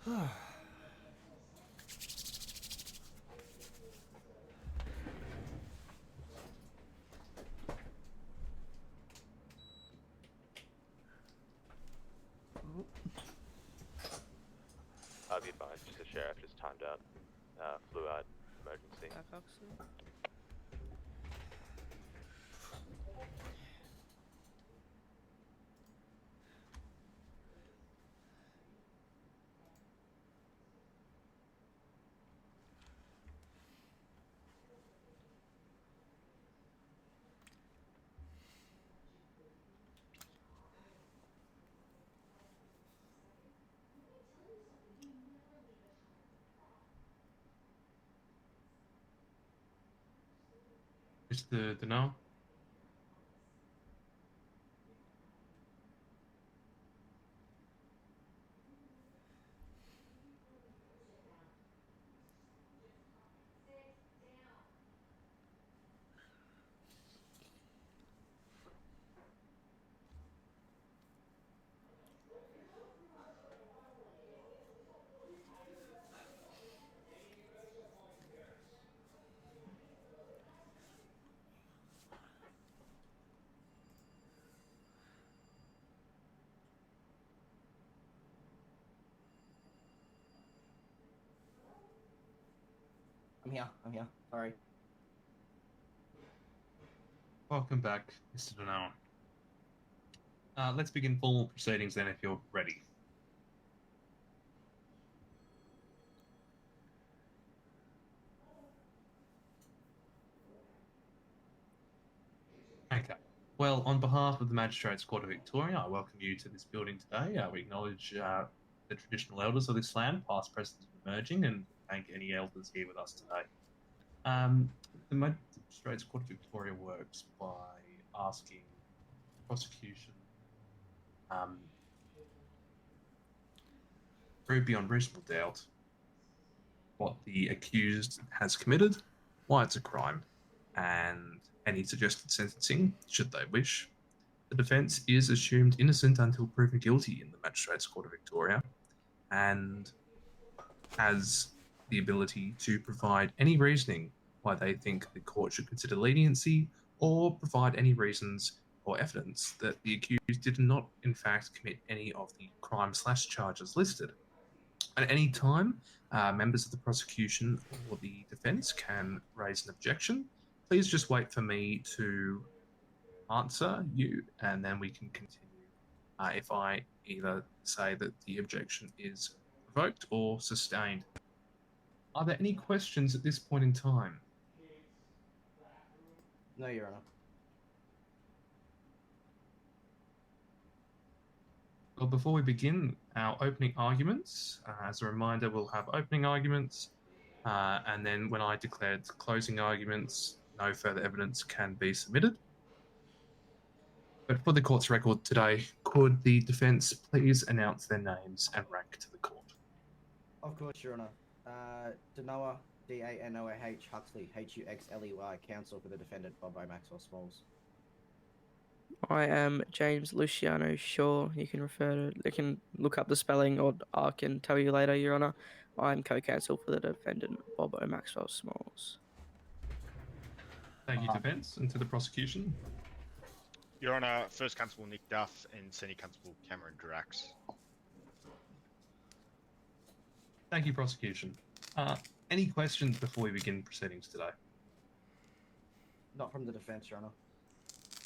I'll be advised, the sheriff just timed out. Fluid emergency. Back oxygen. Mr. Denal? I'm here. Sorry. Welcome back, Mr. Denal. Let's begin formal proceedings then if you're ready. Okay. Well, on behalf of the Magistrates Court of Victoria, I welcome you to this building today. We acknowledge the traditional elders of this land, past, present, and emerging, and thank any elders here with us today. The Magistrates Court of Victoria works by asking prosecution prove beyond reasonable doubt what the accused has committed, why it's a crime, and any suggested sentencing, should they wish. The defence is assumed innocent until proven guilty in the Magistrates Court of Victoria, and has the ability to provide any reasoning why they think the court should consider leniency, or provide any reasons or evidence that the accused did not, in fact, commit any of the crime/charges listed. At any time, members of the prosecution or the defence can raise an objection. Please just wait for me to answer you, and then we can continue. If I either say that the objection is revoked or sustained. Are there any questions at this point in time? No, Your Honor. Well, before we begin our opening arguments, as a reminder, we'll have opening arguments, and then when I declare closing arguments, no further evidence can be submitted. But for the court's record today, could the defence please announce their names and rank to the court? Of course, Your Honor. Danoah, D-A-N-O-A-H, Huxley, H-U-X-L-E-Y, counsel for the defendant, Bob O. Maxwell Smalls. I am James Luciano Shaw. You can look up the spelling, or I can tell you later, Your Honour. I'm co-counsel for the defendant, Bob O. Maxwell Smalls. Thank you, defence, and to the prosecution. Your Honour, First Constable Nick Duff and Senior Constable Cameron Drax. Thank you, prosecution. Any questions before we begin proceedings today? Not from the defence, Your Honor.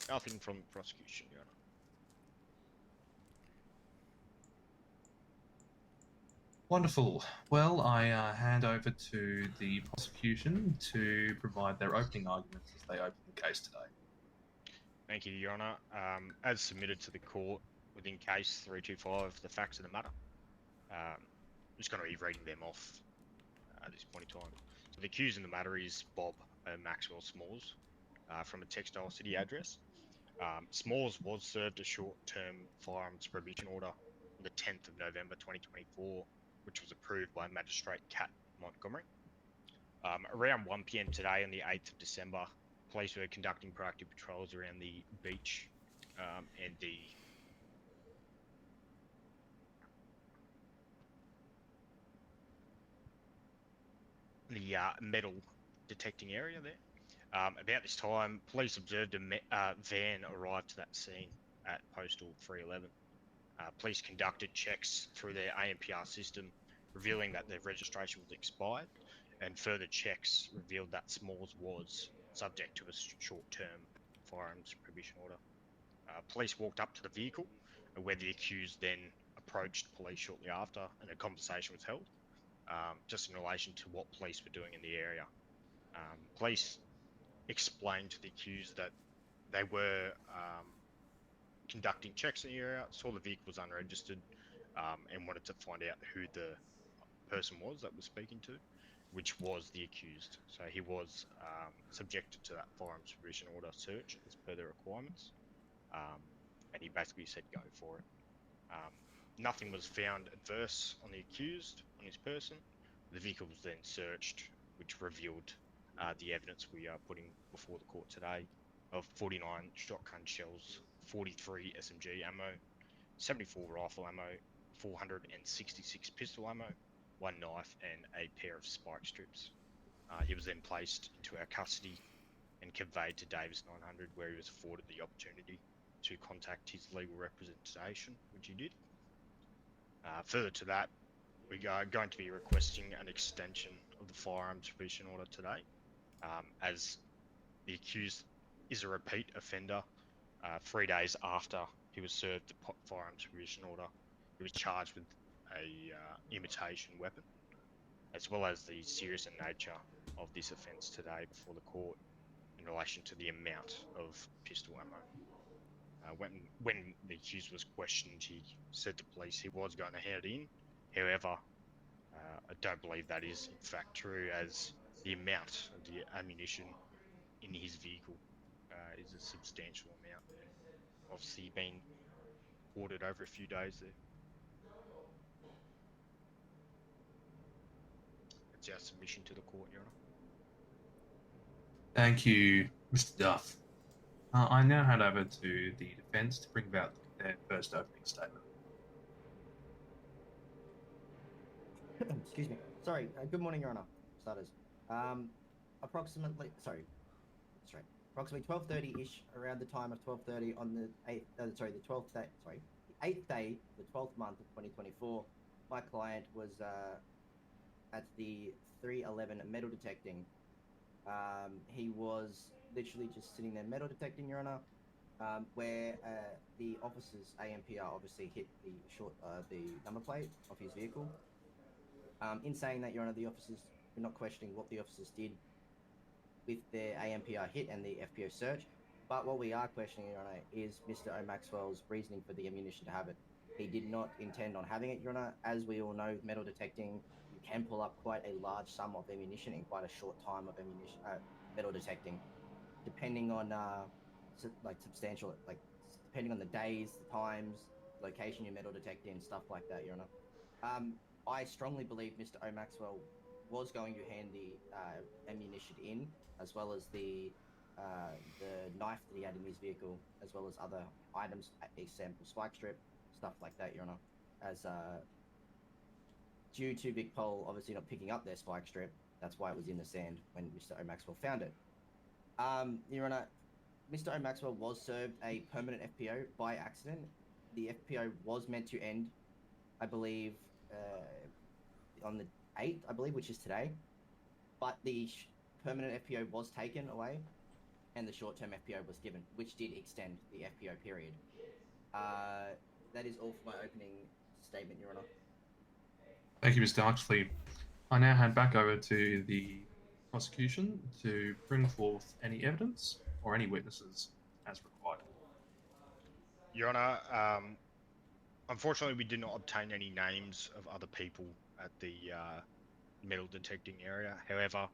Nothing from prosecution, Your Honour. Wonderful. Well, I hand over to the prosecution to provide their opening arguments as they open the case today. Thank you, Your Honour. As submitted to the court within case 325, the facts of the matter. I'm just going to be reading them off at this point in time. So the accused in the matter is Bob Maxwell Smalls from a Textile City address. Smalls was served a short-term firearms prohibition order on the 10th of November 2024, which was approved by Magistrate Kat Montgomery. Around 1 p.m. today on the 8th of December, police were conducting proactive patrols around the beach and the the metal detecting area there. About this time, police observed a van arrive to that scene at Postal 311. Police conducted checks through their ANPR system, revealing that their registration was expired, and further checks revealed that Smalls was subject to a short-term firearms prohibition order. Police walked up to the vehicle, where the accused then approached police shortly after, and a conversation was held, just in relation to what police were doing in the area. Police explained to the accused that they were conducting checks in the area, saw the vehicle was unregistered, and wanted to find out who the person was that was speaking to, which was the accused. So he was subjected to that firearms prohibition order search as per the requirements, and he basically said go for it. Nothing was found adverse on the accused, on his person. The vehicle was then searched, which revealed the evidence we are putting before the court today of 49 shotgun shells, 43 SMG ammo, 74 rifle ammo, 466 pistol ammo, one knife, and a pair of spike strips. He was then placed into our custody and conveyed to Davis 900, where he was afforded the opportunity to contact his legal representation, which he did. Further to that, we are going to be requesting an extension of the firearms prohibition order today, as the accused is a repeat offender. 3 days after he was served the firearms prohibition order, he was charged with a imitation weapon, as well as the serious nature of this offence today before the court in relation to the amount of pistol ammo. When the accused was questioned, he said to police he was going to hand it in. However, I don't believe that is in fact true, as the amount of the ammunition in his vehicle is a substantial amount. Obviously been ordered over a few days there. That's our submission to the court, Your Honour. Thank you, Mr. Duff. I now hand over to the defence to bring about their first opening statement. Excuse me. Sorry. Good morning, Your Honour. Starters. Approximately 12:30-ish, around the time of 12:30 on the 8th. The 8th day, the 12th month of 2024. My client was at the 311 metal detecting. He was literally just sitting there metal detecting, Your Honour, where the officer's ANPR obviously hit the number plate of his vehicle. In saying that, Your Honour, the officers, we're not questioning what the officers did with their ANPR hit and the FPO search, but what we are questioning, Your Honour, is Mr. O'Maxwell's reasoning for the ammunition to have it. He did not intend on having it, Your Honour. As we all know, metal detecting, you can pull up quite a large sum of ammunition in quite a short time of ammunition, metal detecting, depending on substantial, depending on the days, the times, location you're metal detecting, stuff like that, Your Honour. I strongly believe Mr. O'Maxwell was going to hand the ammunition in, as well as the knife that he had in his vehicle, as well as other items, example spike strip, stuff like that, Your Honour. As due to Vic Pol obviously not picking up their spike strip, that's why it was in the sand when Mr. O'Maxwell found it. Your Honour, Mr. O'Maxwell was served a permanent FPO by accident. The FPO was meant to end, I believe, on the 8th, I believe, which is today. But the permanent FPO was taken away, and the short-term FPO was given, which did extend the FPO period. That is all for my opening statement, Your Honour. Thank you, Mr. Huxley. I now hand back over to the prosecution to bring forth any evidence or any witnesses as required. Your Honour, unfortunately we did not obtain any names of other people at the metal detecting area. However,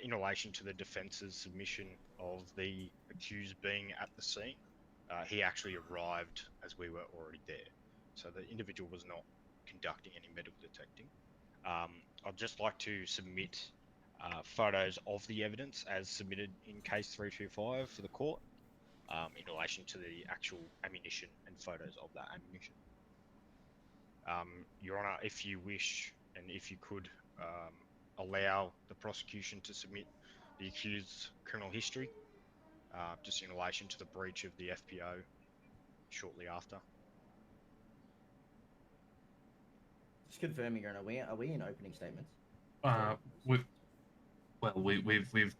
in relation to the defence's submission of the accused being at the scene, he actually arrived as we were already there. So the individual was not conducting any metal detecting. I'd just like to submit photos of the evidence as submitted in case 325 for the court, in relation to the actual ammunition and photos of that ammunition. Your Honour, if you wish, and if you could allow the prosecution to submit the accused's criminal history, just in relation to the breach of the FPO shortly after. Just confirming, Your Honor, are we in opening statements? We've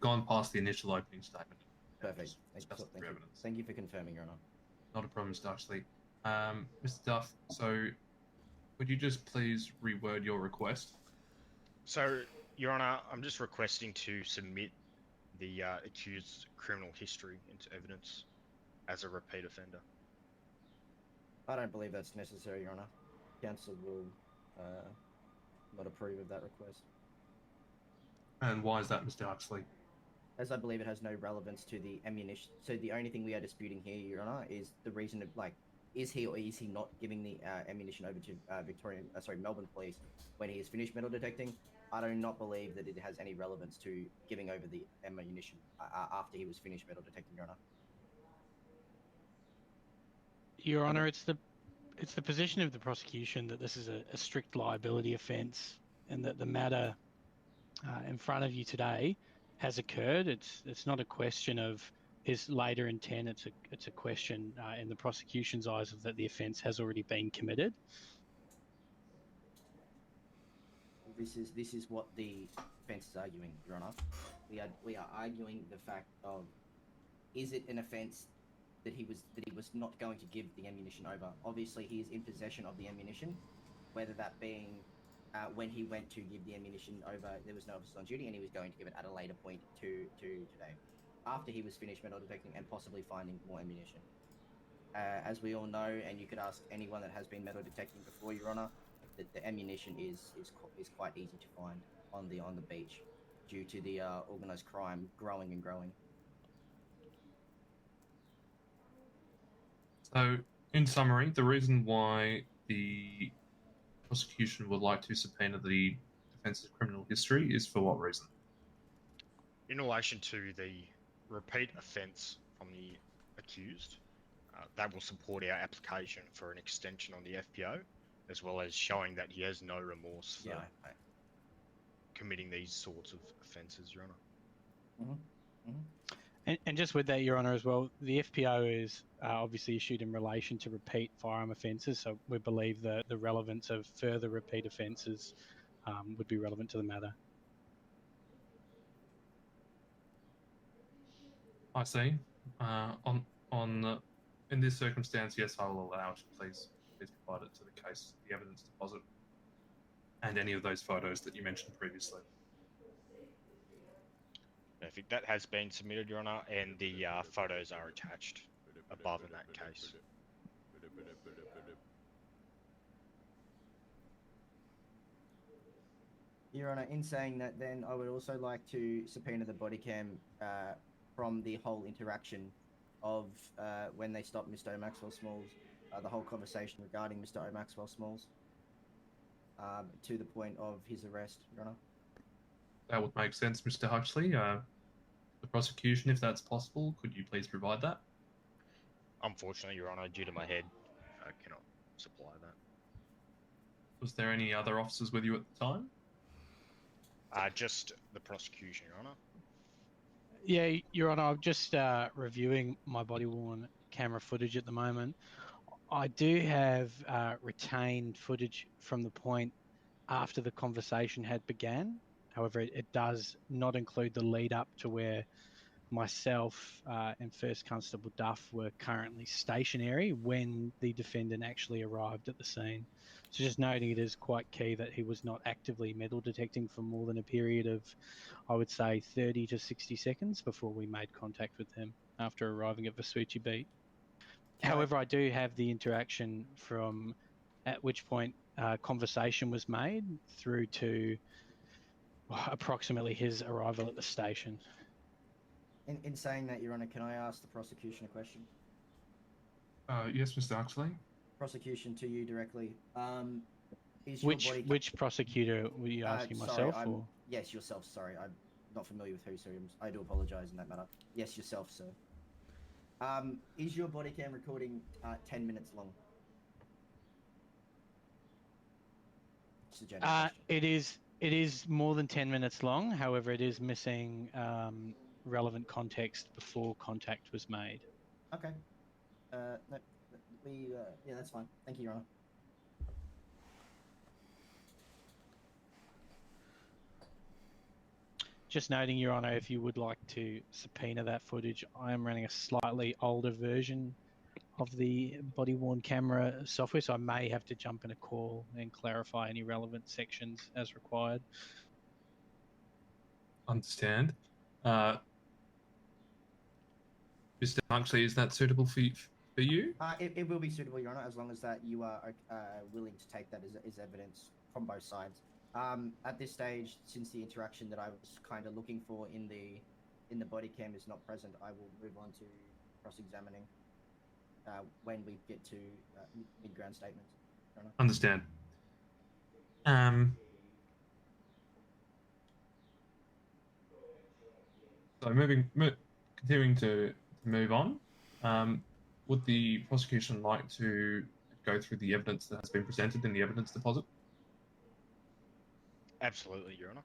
gone past the initial opening statement. Perfect. Discuss the evidence. Thank you for confirming, Your Honor. Not a problem, Mr. Duxley. Mr. Duff, so would you just please reword your request? So, Your Honour, I'm just requesting to submit the accused's criminal history into evidence as a repeat offender. I don't believe that's necessary, Your Honor. Counsel will not approve of that request, And why is that, Mr. Duxley? as I believe it has no relevance to the ammunition. So the only thing we are disputing here, Your Honor, is the reason of, like, is he or is he not giving the ammunition over to Melbourne Police when he is finished metal detecting? I do not believe that it has any relevance to giving over the ammunition after he was finished metal detecting, Your Honor. Your Honour, it's the position of the prosecution that this is a strict liability offence, and that the matter in front of you today has occurred. It's not a question of his later intent. It's a question in the prosecution's eyes of that the offence has already been committed. This is what the defence is arguing, Your Honour. We are arguing the fact of, is it an offence that he was not going to give the ammunition over? Obviously, he is in possession of the ammunition, whether that being when he went to give the ammunition over, there was no officer on duty, and he was going to give it at a later point to today, after he was finished metal detecting and possibly finding more ammunition. As we all know, and you could ask anyone that has been metal detecting before, Your Honour, that the ammunition is quite easy to find on the beach, due to the organised crime growing and growing. So, in summary, the reason why the prosecution would like to subpoena the defence's criminal history is for what reason? In relation to the repeat offence from the accused, that will support our application for an extension on the FPO, as well as showing that he has no remorse for committing these sorts of offences, Your Honour. And just with that, Your Honour, as well, the FPO is obviously issued in relation to repeat firearm offences, so we believe that the relevance of further repeat offences would be relevant to the matter. I see. In this circumstance, yes, I will allow it. Please provide it to the case, the evidence deposit, and any of those photos that you mentioned previously. Perfect. That has been submitted, Your Honour, and the photos are attached above in that case. Your Honour, in saying that, then I would also like to subpoena the body cam from the whole interaction of when they stopped Mr. O'Maxwell Smalls, the whole conversation regarding Mr. O'Maxwell Smalls, to the point of his arrest, Your Honour. That would make sense, Mr. Huxley. The prosecution, if that's possible, could you please provide that? Unfortunately, Your Honour, due to my head, I cannot supply that. Was there any other officers with you at the time? Just the prosecution, Your Honour. Yeah, Your Honour, I'm just reviewing my body-worn camera footage at the moment. I do have retained footage from the point after the conversation had began. However, it does not include the lead up to where myself and First Constable Duff were currently stationary when the defendant actually arrived at the scene. So just noting it is quite key that he was not actively metal detecting for more than a period of, I would say, 30 to 60 seconds before we made contact with him after arriving at Vespucci Beat. However, I do have the interaction from at which point conversation was made through to approximately his arrival at the station. In saying that, Your Honour, can I ask the prosecution a question? Yes, Mr. Huxley. Prosecution to you directly. Is your body... Which prosecutor were you asking, myself or? Yes, yourself. Sorry, I'm not familiar with who, so I do apologise in that matter. Yes, yourself, sir. Is your body cam recording 10 minutes long? Just a general question. It is It is more than 10 minutes long. However, it is missing relevant context before contact was made. Okay. No, yeah, that's fine. Thank you, Your Honor. Just noting, Your Honour, if you would like to subpoena that footage, I am running a slightly older version of the body-worn camera software, so I may have to jump in a call and clarify any relevant sections as required. Understand. Mr. Huxley, is that suitable for you? It will be suitable, Your Honor, as long as that you are willing to take that as evidence from both sides. At this stage, since the interaction that I was kind of looking for in the body cam is not present, I will move on to cross-examining when we get to mid-ground statements. Your Honor. Understand. So continuing to move on, would the prosecution like to go through the evidence that has been presented in the evidence deposit? Absolutely, Your Honour.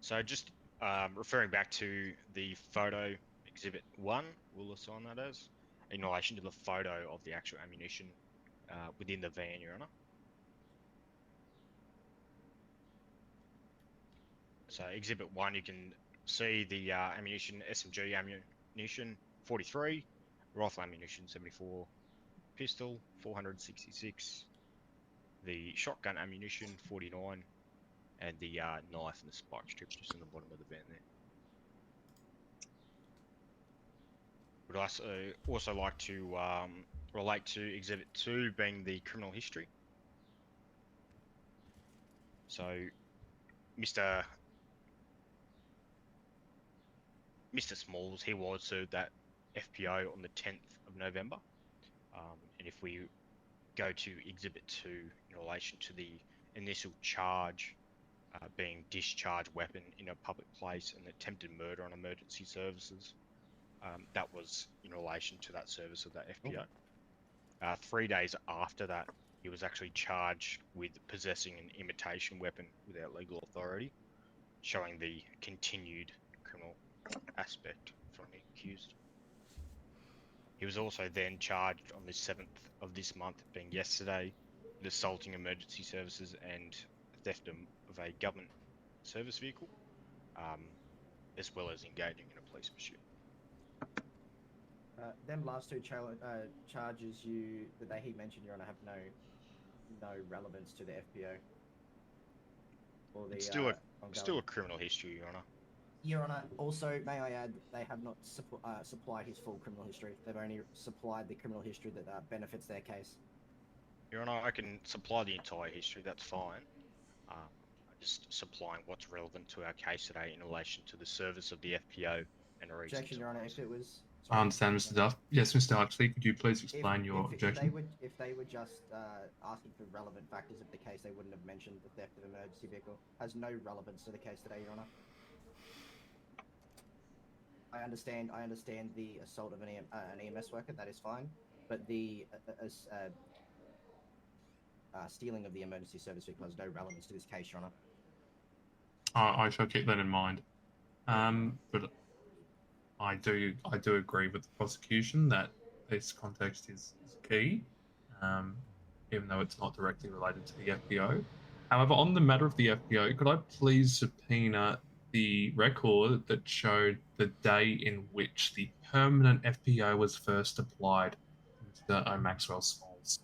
So just referring back to the photo exhibit 1, we'll assign that as, in relation to the photo of the actual ammunition within the van, Your Honour. So exhibit 1, you can see the ammunition, SMG ammunition 43, rifle ammunition 74, pistol 466, the shotgun ammunition 49, and the knife and the spike strip just in the bottom of the van there. Would also like to relate to exhibit 2 being the criminal history. So Mr. Smalls, he was served that FPO on the 10th of November. And if we go to exhibit 2 in relation to the initial charge being discharged weapon in a public place and attempted murder on emergency services, that was in relation to that service of that FPO. 3 days after that, he was actually charged with possessing an imitation weapon without legal authority, showing the continued criminal aspect from the accused. He was also then charged on the 7th of this month, being yesterday, with assaulting emergency services and theft of a government service vehicle, as well as engaging in a police pursuit. Them last 2 charges that he mentioned, Your Honor, have no relevance to the FPO. Or the, It's still a criminal history, Your Honour. Your Honor, also, may I add, they have not supplied his full criminal history. They've only supplied the criminal history that benefits their case. Your Honour, I can supply the entire history, that's fine. I'm just supplying what's relevant to our case today in relation to the service of the FPO and a reason. Objection, Your Honor, if it was... I understand, Mr. Duff. Yes, Mr. Huxley, could you please explain your objection? If they were just asking for relevant factors of the case, they wouldn't have mentioned the theft of an emergency vehicle. Has no relevance to the case today, Your Honor. I understand the assault of an EMS worker, that is fine, but the stealing of the emergency service vehicle has no relevance to this case, Your Honor. I shall keep that in mind. But I do agree with the prosecution that this context is key, even though it's not directly related to the FPO. However, on the matter of the FPO, could I please subpoena the record that showed the day in which the permanent FPO was first applied to Mr. O'Maxwell Smalls?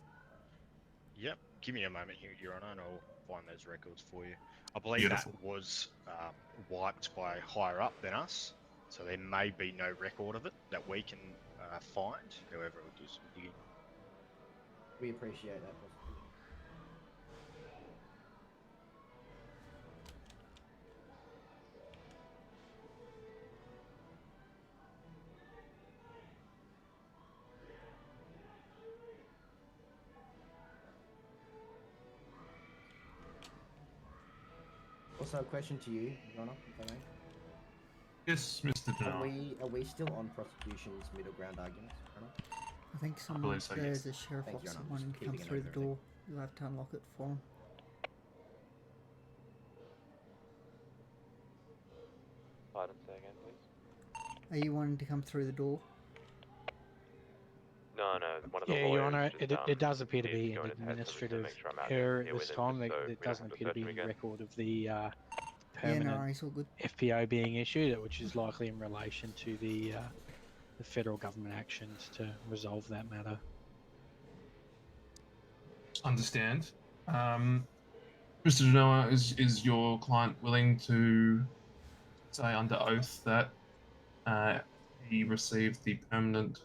Yep, give me a moment here, Your Honour, and I'll find those records for you. I believe Beautiful. that was wiped by higher up than us, so there may be no record of it that we can find. However, we'll do some digging. We appreciate that. Also, a question to you, Your Honor, if I may. Yes, Mr. Denard. Are we still on prosecution's middle ground arguments, Your Honor? I think someone believe so, upstairs, yes. the sheriff Thank you, officer, Your Honor. wanting Just to come keeping a through note the of door. You'll have to unlock it for him. Pardon, say again, please. Are you wanting to come through the door? No, one of the Yeah, lawyers Your Honour, just, it does appear to needs be go an in his head, so I'm just gonna administrative make sure I'm out error here at with this him, time. just so There we don't doesn't have to appear to search him be any again. record of the Yeah, permanent no worries, all good. FPO being issued, which is likely in relation to the federal government actions to resolve that matter. Understand. Mr. Genoa, is your client willing to say under oath that he received the permanent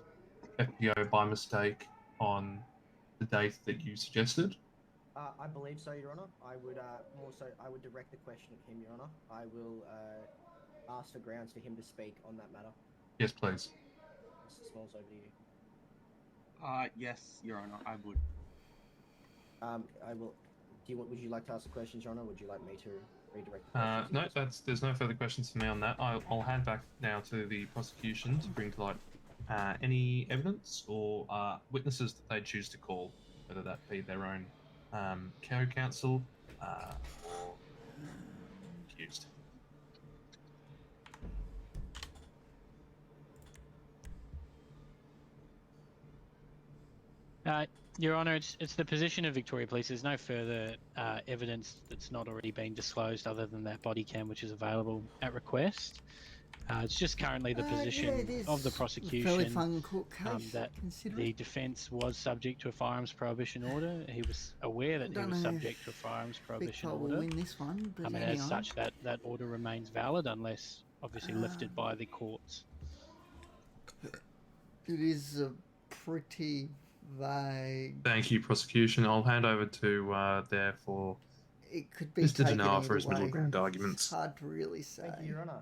FPO by mistake on the date that you suggested? I believe so, Your Honour. I would I would direct the question at him, Your Honour. I will ask for grounds for him to speak on that matter. Yes, please. Mr. Smalls, over to you. Yes, Your Honour, I would. I will. Would you like to ask the questions, Your Honour? Would you like me to redirect the questions? No, there's no further questions for me on that. I'll hand back now to the prosecution to bring to light any evidence or witnesses that they choose to call, whether that be their own co-counsel or accused. Your Honour, it's the position of Victoria Police. There's no further evidence that's not already been disclosed other than that body cam which is available at request. It's just currently the position of the prosecution Fairly fun court case, that considering. the defence was subject to a firearms prohibition order. He was aware that he Don't was know subject to a firearms Big prohibition Top will order. win this one, but And anyway. as such, that order remains valid unless obviously lifted by the courts. It is a pretty vague. Thank you, prosecution. I'll hand over to therefore It could be Mr. taken Denar for either his middle way. ground It's arguments. hard to really say. Thank you, Your Honour.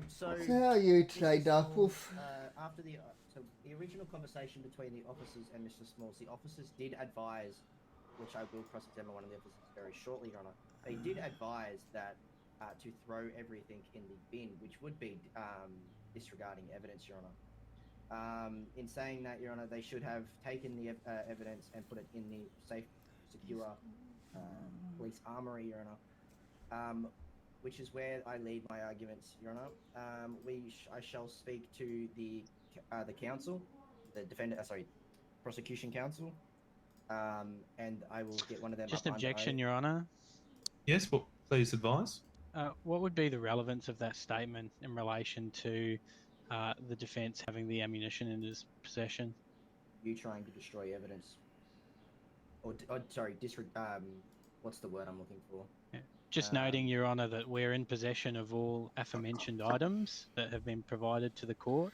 So How are you today, Mr. Smalls, Darkwolf? After the original conversation between the officers and Mr. Smalls, the officers did advise, which I will cross-examine one of the officers very shortly, Your Honour. They did advise that to throw everything in the bin, which would be disregarding evidence, Your Honour. In saying that, Your Honour, they should have taken the evidence and put it in the safe, secure police armory, Your Honour. Which is where I lead my arguments, Your Honour. I shall speak to the counsel, the prosecution counsel, and I will get one of them. Just up under objection, oath. Your Honour. Yes, well, please advise. What would be the relevance of that statement in relation to the defence having the ammunition in his possession? You trying to destroy evidence, what's the word I'm looking for? Just noting, Your Honour, that we're in possession of all aforementioned items that have been provided to the court.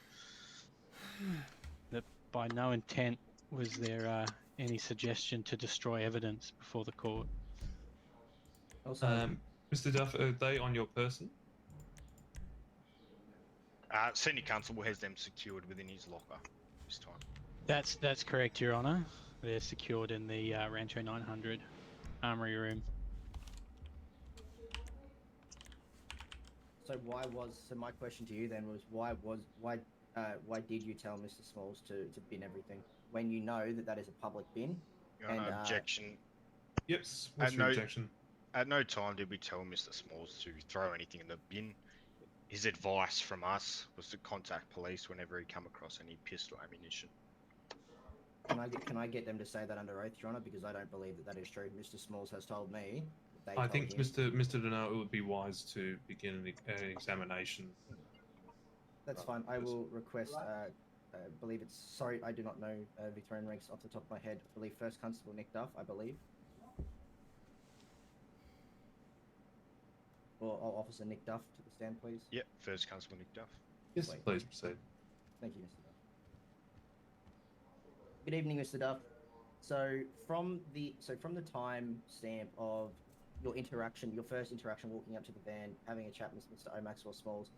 That by no intent was there any suggestion to destroy evidence before the court. Also, Mr. Duff, are they on your person? Senior Constable has them secured within his locker this time. That's correct, Your Honour. They're secured in the Rancho 900 armory room. So my question to you then was why did you tell Mr. Smalls to bin everything when you know that is a public bin? Your Honour, objection. Yep. What's your objection? At no time did we tell Mr. Smalls to throw anything in the bin. His advice from us was to contact police whenever he come across any pistol ammunition. Can I get them to say that under oath, Your Honour? Because I don't believe that is true. Mr. Smalls has told me. I think Mr. Denar, it would be wise to begin an examination. That's fine. I will request. I believe it's. Sorry, I do not know Victorian ranks off the top of my head. I believe First Constable Nick Duff. I believe. Or Officer Nick Duff to the stand, please. Yep, First Constable Nick Duff. Yes, Wait. please proceed. Thank you, Mr. Duff. Good evening, Mr. Duff. So from the time stamp of your first interaction walking up to the van, having a chat with Mr. O. Maxwell Smalls,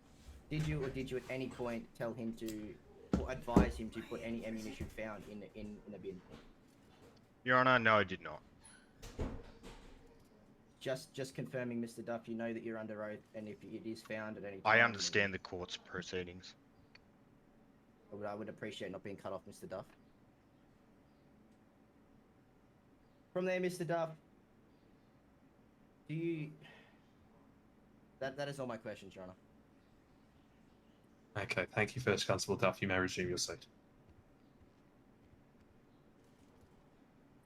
did you at any point tell him or advise him to put any ammunition found in the bin? Your Honour, no, I did not. Just confirming, Mr. Duff, you know that you're under oath, and if it is found at any time... I understand the court's proceedings. I would appreciate not being cut off, Mr. Duff. From there, Mr. Duff, do you... That is all my questions, Your Honour. Okay, thank you, First Constable Duff. You may resume your seat.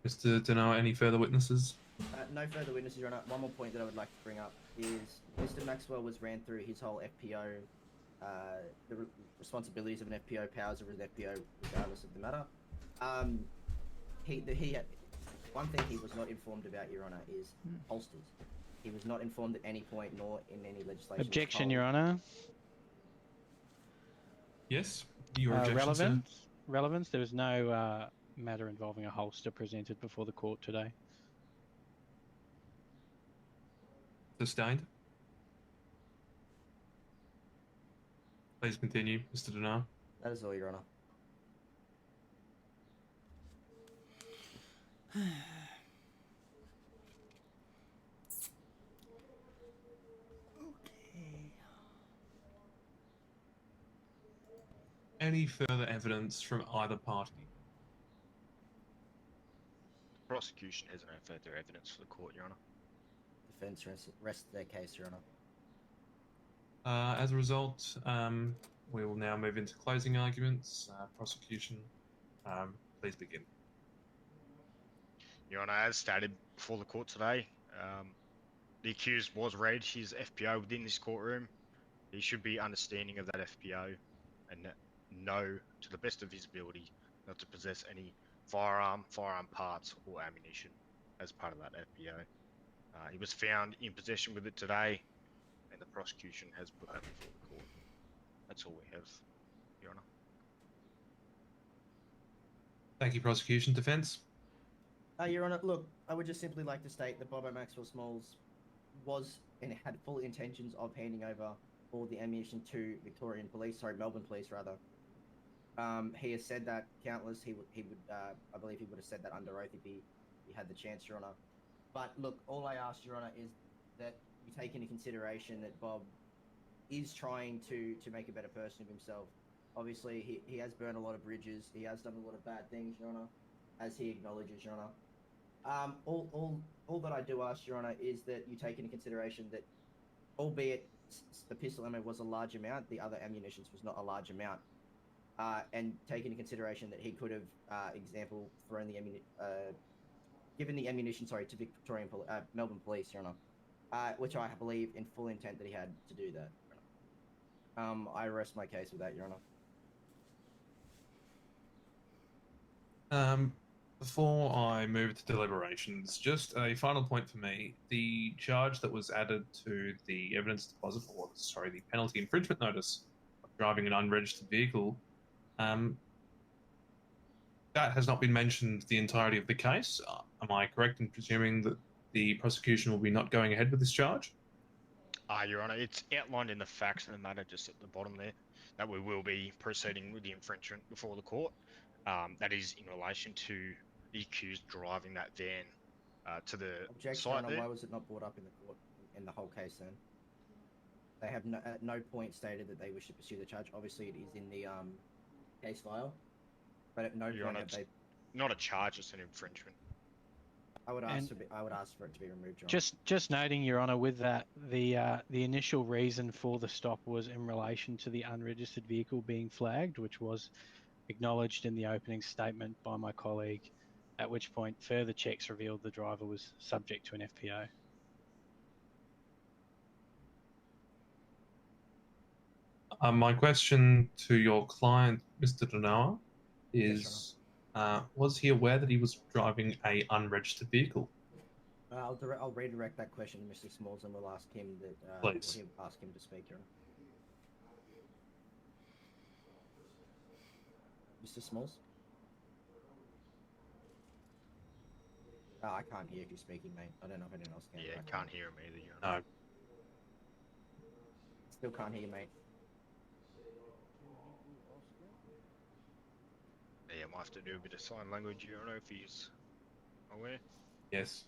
Mr. Denoa, any further witnesses? No further witnesses, Your Honour. One more point that I would like to bring up is Mr. Maxwell ran through his whole FPO, responsibilities of an FPO, powers of an FPO, regardless of the matter. One thing he was not informed about, Your Honour, is holsters. He was not informed at any point, nor in any legislation. Objection, Your Honour. Yes, your objection, Relevance. Relevance. There was no matter involving a holster presented before the court today. sir. Sustained. Please continue, Mr. Denoa. That is all, Your Honour. Okay. Any further evidence from either party? The prosecution has no further evidence for the court, Your Honour. Defence rest their case, Your Honour. As a result, we will now move into closing arguments. Prosecution, please begin. Your Honour, as stated before the court today, the accused was read his FPO within this courtroom. He should be understanding of that FPO and know, to the best of his ability, not to possess any firearm parts, or ammunition as part of that FPO. He was found in possession with it today, and the prosecution has put that before the court. That's all we have, Your Honour. Thank you, prosecution. Defence? Your Honour, look, I would just simply like to state that Bobo Maxwell Smalls was and had full intentions of handing over all the ammunition to Melbourne Police rather. He has said that countless. He would. I believe he would have said that under oath if he had the chance, Your Honour. But look, all I ask, Your Honour, is that you take into consideration that Bob is trying to make a better person of himself. Obviously, he has burned a lot of bridges. He has done a lot of bad things, Your Honour, as he acknowledges, Your Honour. All that I do ask, Your Honour, is that you take into consideration that, albeit the pistol ammo was a large amount, the other ammunition was not a large amount. And take into consideration that he could have, example, thrown the given the ammunition, to Melbourne Police, Your Honour, which I believe in full intent that he had to do that. I rest my case with that, Your Honour. Before I move to deliberations, just a final point for me. The charge that was added to the evidence deposit, the penalty infringement notice of driving an unregistered vehicle, that has not been mentioned the entirety of the case. Am I correct in presuming that the prosecution will be not going ahead with this charge? Your Honour, it's outlined in the facts of the matter just at the bottom there, that we will be proceeding with the infringement before the court. That is in relation to the accused driving that van to the Objection, site Your Honour, there. why was it not brought up in the court in the whole case then? They have at no point stated that they wish to pursue the charge. Obviously, it is in the case file, but at no Your point Honour, have they... not a charge, it's an infringement. I would ask for it to be removed, Your Honour. Just noting, Your Honour, with that, the initial reason for the stop was in relation to the unregistered vehicle being flagged, which was acknowledged in the opening statement by my colleague, at which point further checks revealed the driver was subject to an FPO. My question to your client, Mr. Denoa, is, was he aware that he was driving a unregistered vehicle? I'll redirect that question to Mr. Smalls, and we'll ask him that. Please. We'll ask him to speak, Your Honour. Mr. Smalls. I can't hear if you're speaking, mate. I don't know if anyone else can. Yeah, can't hear him either, Your No. Honour. Still can't hear you, mate. Yeah, might have to do a bit of sign language, Your Honour, if he's aware. Yes.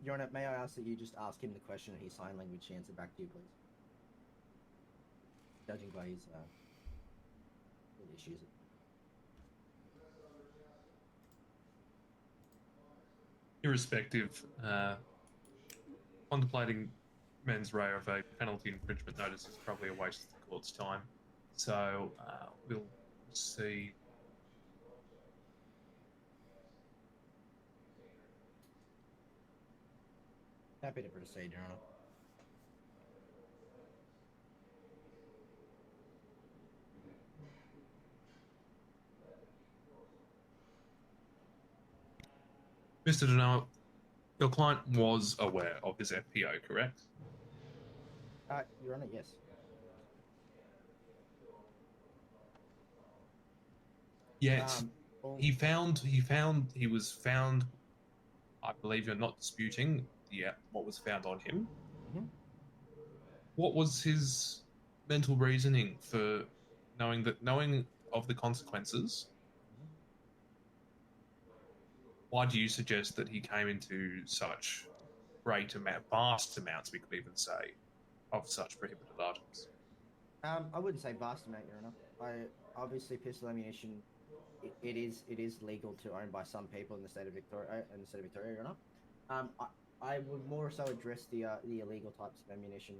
Your Honor, may I ask that you just ask him the question and his sign language answer back to you, please? Judging by his issues. Irrespective, contemplating mens rea of a penalty infringement notice is probably a waste of the court's time. So we'll see. Happy to proceed, Your Honor. Mr. Denoa, your client was aware of his FPO, correct? Your Honor, yes. Yet All- he was found. I believe you're not disputing what was found on him. Mhm. What was his mental reasoning for knowing of the consequences? Why do you suggest that he came into such vast amounts, we could even say, of such prohibited items? I wouldn't say vast amount, Your Honor. Obviously pistol ammunition. It is legal to own by some people in the state of Victoria. Your Honor. I would more so address the illegal types of ammunition.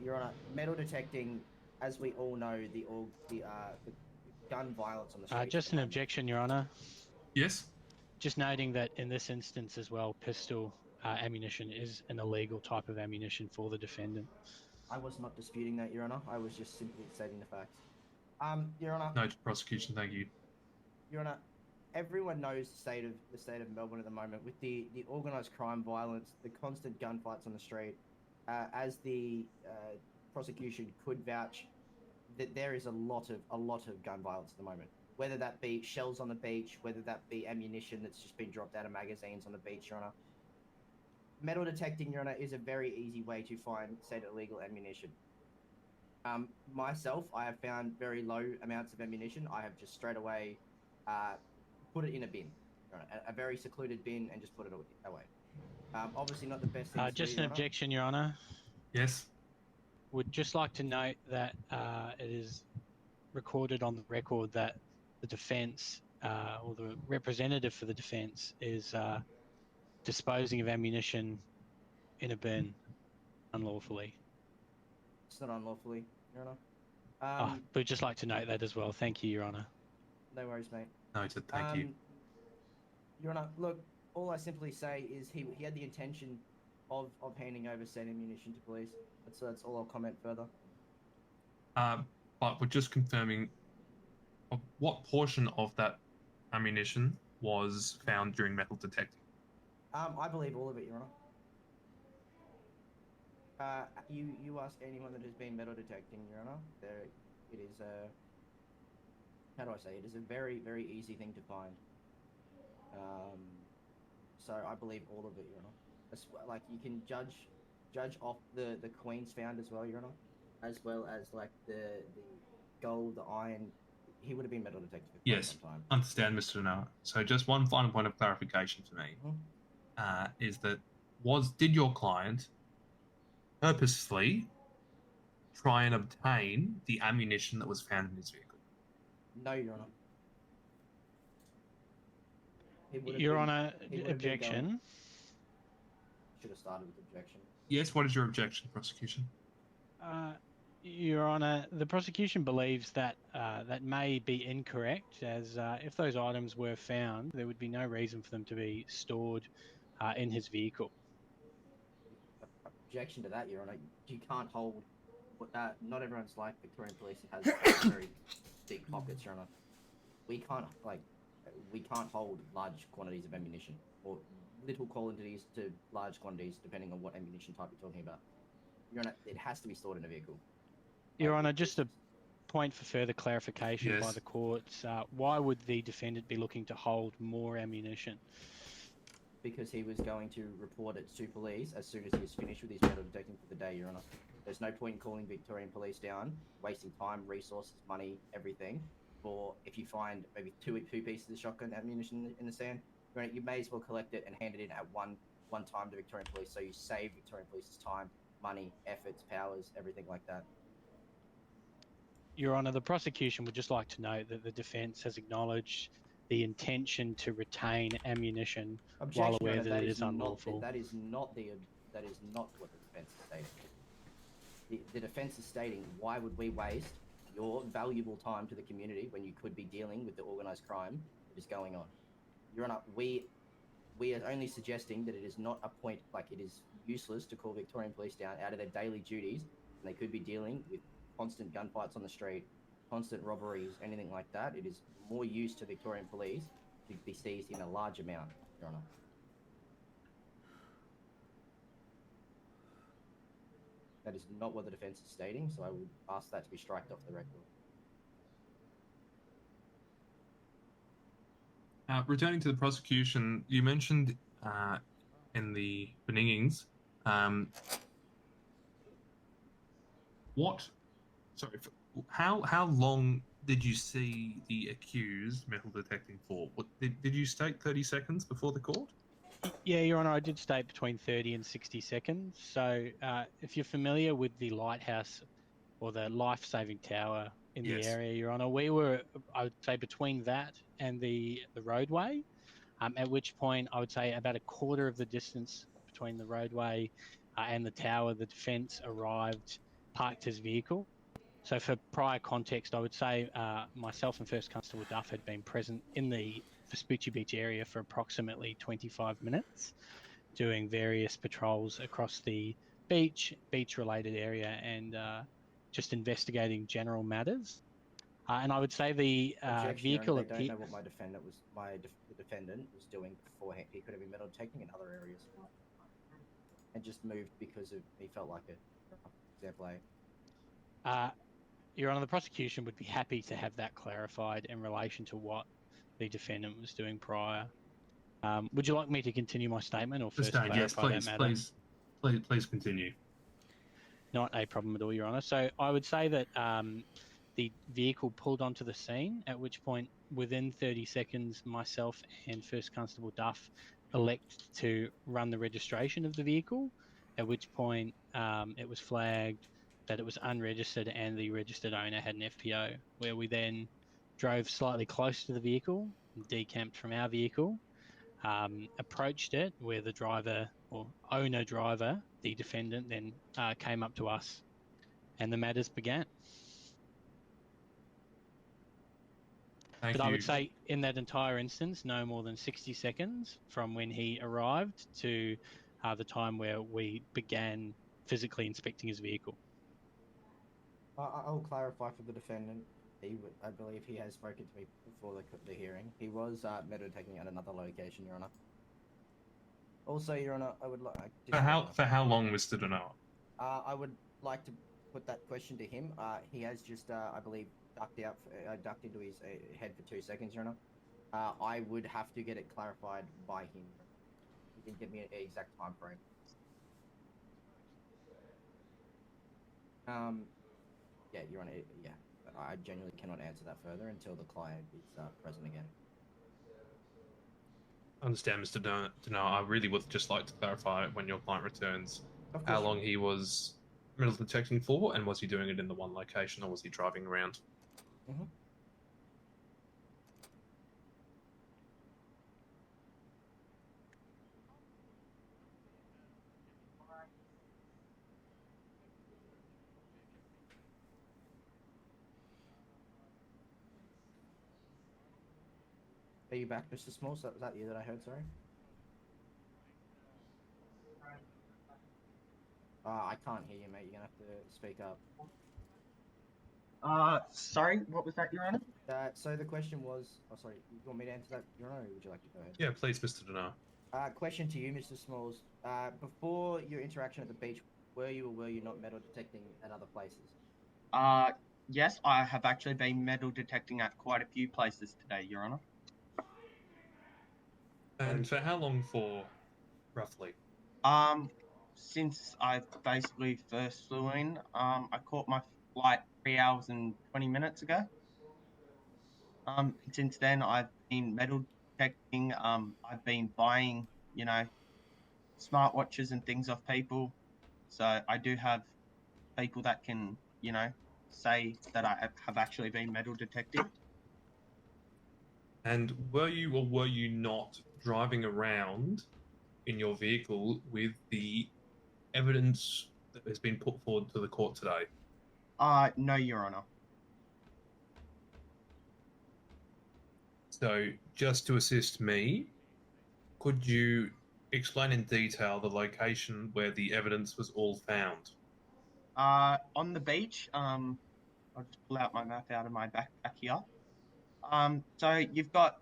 Your Honor, metal detecting, as we all know, the gun violence on the streets. Just an objection, Your Honor. Yes. Just noting that in this instance as well, pistol ammunition is an illegal type of ammunition for the defendant. I was not disputing that, Your Honor. I was just simply stating the facts. Your Honor. No to prosecution, thank you. Your Honor, everyone knows the state of Melbourne at the moment with the organised crime violence, the constant gunfights on the street. As the prosecution could vouch, that there is a lot of gun violence at the moment. Whether that be shells on the beach, whether that be ammunition that's just been dropped out of magazines on the beach, Your Honor. Metal detecting, Your Honor, is a very easy way to find said illegal ammunition. Myself, I have found very low amounts of ammunition. I have just straight away put it in a bin, Your Honor, a very secluded bin, and just put it away. Obviously not the best thing to Just do, an Your Honor. objection, Your Honor. Yes. Would just like to note that it is recorded on the record that the defence or the representative for the defence is disposing of ammunition in a bin unlawfully. It's not unlawfully, Your Honor. We'd just like to note that as well. Thank you, Your Honor. No worries, mate. Noted, thank you. Your Honor, look, all I simply say is he had the intention of handing over said ammunition to police. That's all I'll comment further. But we're just confirming what portion of that ammunition was found during metal detecting. I believe all of it, Your Honor. You ask anyone that has been metal detecting, Your Honor. It is how do I say? It is a very, very easy thing to find. So I believe all of it, Your Honor. Like you can judge off the coins found as well, Your Honor, as well as like the gold, the iron. He would have been metal detected for quite some time. Understand, Mr. Denoa. So just one final point of clarification for me is that did your client purposefully try and obtain the ammunition that was found in his vehicle? No, Your Honor. Your Honor, objection. Should have started with objection. Yes, what is your objection, prosecution? Your Honor, the prosecution believes that that may be incorrect, as if those items were found, there would be no reason for them to be stored in his vehicle. Objection to that, Your Honor. You can't hold. Not everyone's like Victorian Police has very big pockets, Your Honor. We can't hold large quantities of ammunition, or little quantities to large quantities, depending on what ammunition type you're talking about. Your Honor, it has to be stored in a vehicle. Your Honor, just a point for further clarification by the courts. Why would the defendant be looking to hold more ammunition? Because he was going to report it to police as soon as he was finished with his metal detecting for the day, Your Honor. There's no point in calling Victorian Police down, wasting time, resources, money, everything, for if you find maybe two pieces of shotgun ammunition in the sand, Your Honor, you may as well collect it and hand it in at one one time to Victorian Police, so you save Victorian Police's time, money, efforts, powers, everything like that. Your Honour, the prosecution would just like to note that the defence has acknowledged the intention to retain ammunition while Objection, aware Your that Honour, it is unlawful. That is not what the defence is stating. The defence is stating, why would we waste your valuable time to the community when you could be dealing with the organised crime that is going on? Your Honour, we are only suggesting that it is not a point, like it is useless to call Victorian Police down out of their daily duties, and they could be dealing with constant gunfights on the street, constant robberies, anything like that. It is more use to Victorian Police to be seized in a large amount, Your Honour. That is not what the defence is stating, so I would ask that to be striked off the record. Returning to the prosecution, you mentioned in the beningings, how long did you see the accused metal detecting for? Did you state 30 seconds before the court? Yeah, Your Honour, I did state between 30 and 60 seconds. So if you're familiar with the lighthouse or the life-saving tower in the area, Your Honour, we were, I would say, between that and the roadway, at which point I would say about a quarter of the distance between the roadway and the tower, the defence arrived, parked his vehicle. So for prior context, I would say myself and First Constable Duff had been present in the Vespucci Beach area for approximately 25 minutes, doing various patrols across the beach-related area, and just investigating general matters. And I would say the vehicle. They don't know what the defendant was doing beforehand. He could have been metal detecting in other areas, and just moved because he felt like it. Example A. Your Honour, the prosecution would be happy to have that clarified in relation to what the defendant was doing prior. Would you like me to continue my statement or first clarify yes, please, that matter? please continue. Not a problem at all, Your Honour. So I would say that the vehicle pulled onto the scene, at which point within 30 seconds, myself and First Constable Duff elect to run the registration of the vehicle, at which point it was flagged that it was unregistered and the registered owner had an FPO, where we then drove slightly close to the vehicle, decamped from our vehicle, approached it, where the driver or owner-driver, the defendant, then came up to us, and the matters began. Thank I you. would say in that entire instance, no more than 60 seconds from when he arrived to the time where we began physically inspecting his vehicle. I'll clarify for the defendant. I believe he has spoken to me before the hearing. He was metal detecting at another location, Your Honour. Also, Your Honour, I would like... For how long, Mr. Donato? I would like to put that question to him. He has just, I believe, ducked into his head for 2 seconds, Your Honour. I would have to get it clarified by him. He didn't give me an exact time frame. Yeah, Your Honour, yeah. I genuinely cannot answer that further until the client is present again. I understand, Mr. Donato. I really would just like to clarify when your client returns how long he was metal detecting for, and was he doing it in the one location, or was he driving around? Mm-hmm. Are you back, Mr. Smalls? Was that you that I heard, sorry? I can't hear you, mate. You're gonna have to speak up. Sorry, what was that, Your Honour? So the question was... Oh, sorry. You want me to answer that, Your Honour, or would you like to go ahead? Yeah, please, Mr. Donato. Question to you, Mr. Smalls. Before your interaction at the beach, were you or were you not metal detecting at other places? Yes, I have actually been metal detecting at quite a few places today, Your Honour. And for how long for, roughly? Since I basically first flew in, I caught my flight 3 hours and 20 minutes ago. Since then, I've been metal detecting. I've been buying, smartwatches and things off people. So I do have people that can, say that I have actually been metal detected. And were you or were you not driving around in your vehicle with the evidence that has been put forward to the court today? No, Your Honor. So, just to assist me, could you explain in detail the location where the evidence was all found? On the beach, I'll just pull out my map out of my backpack here. So you've got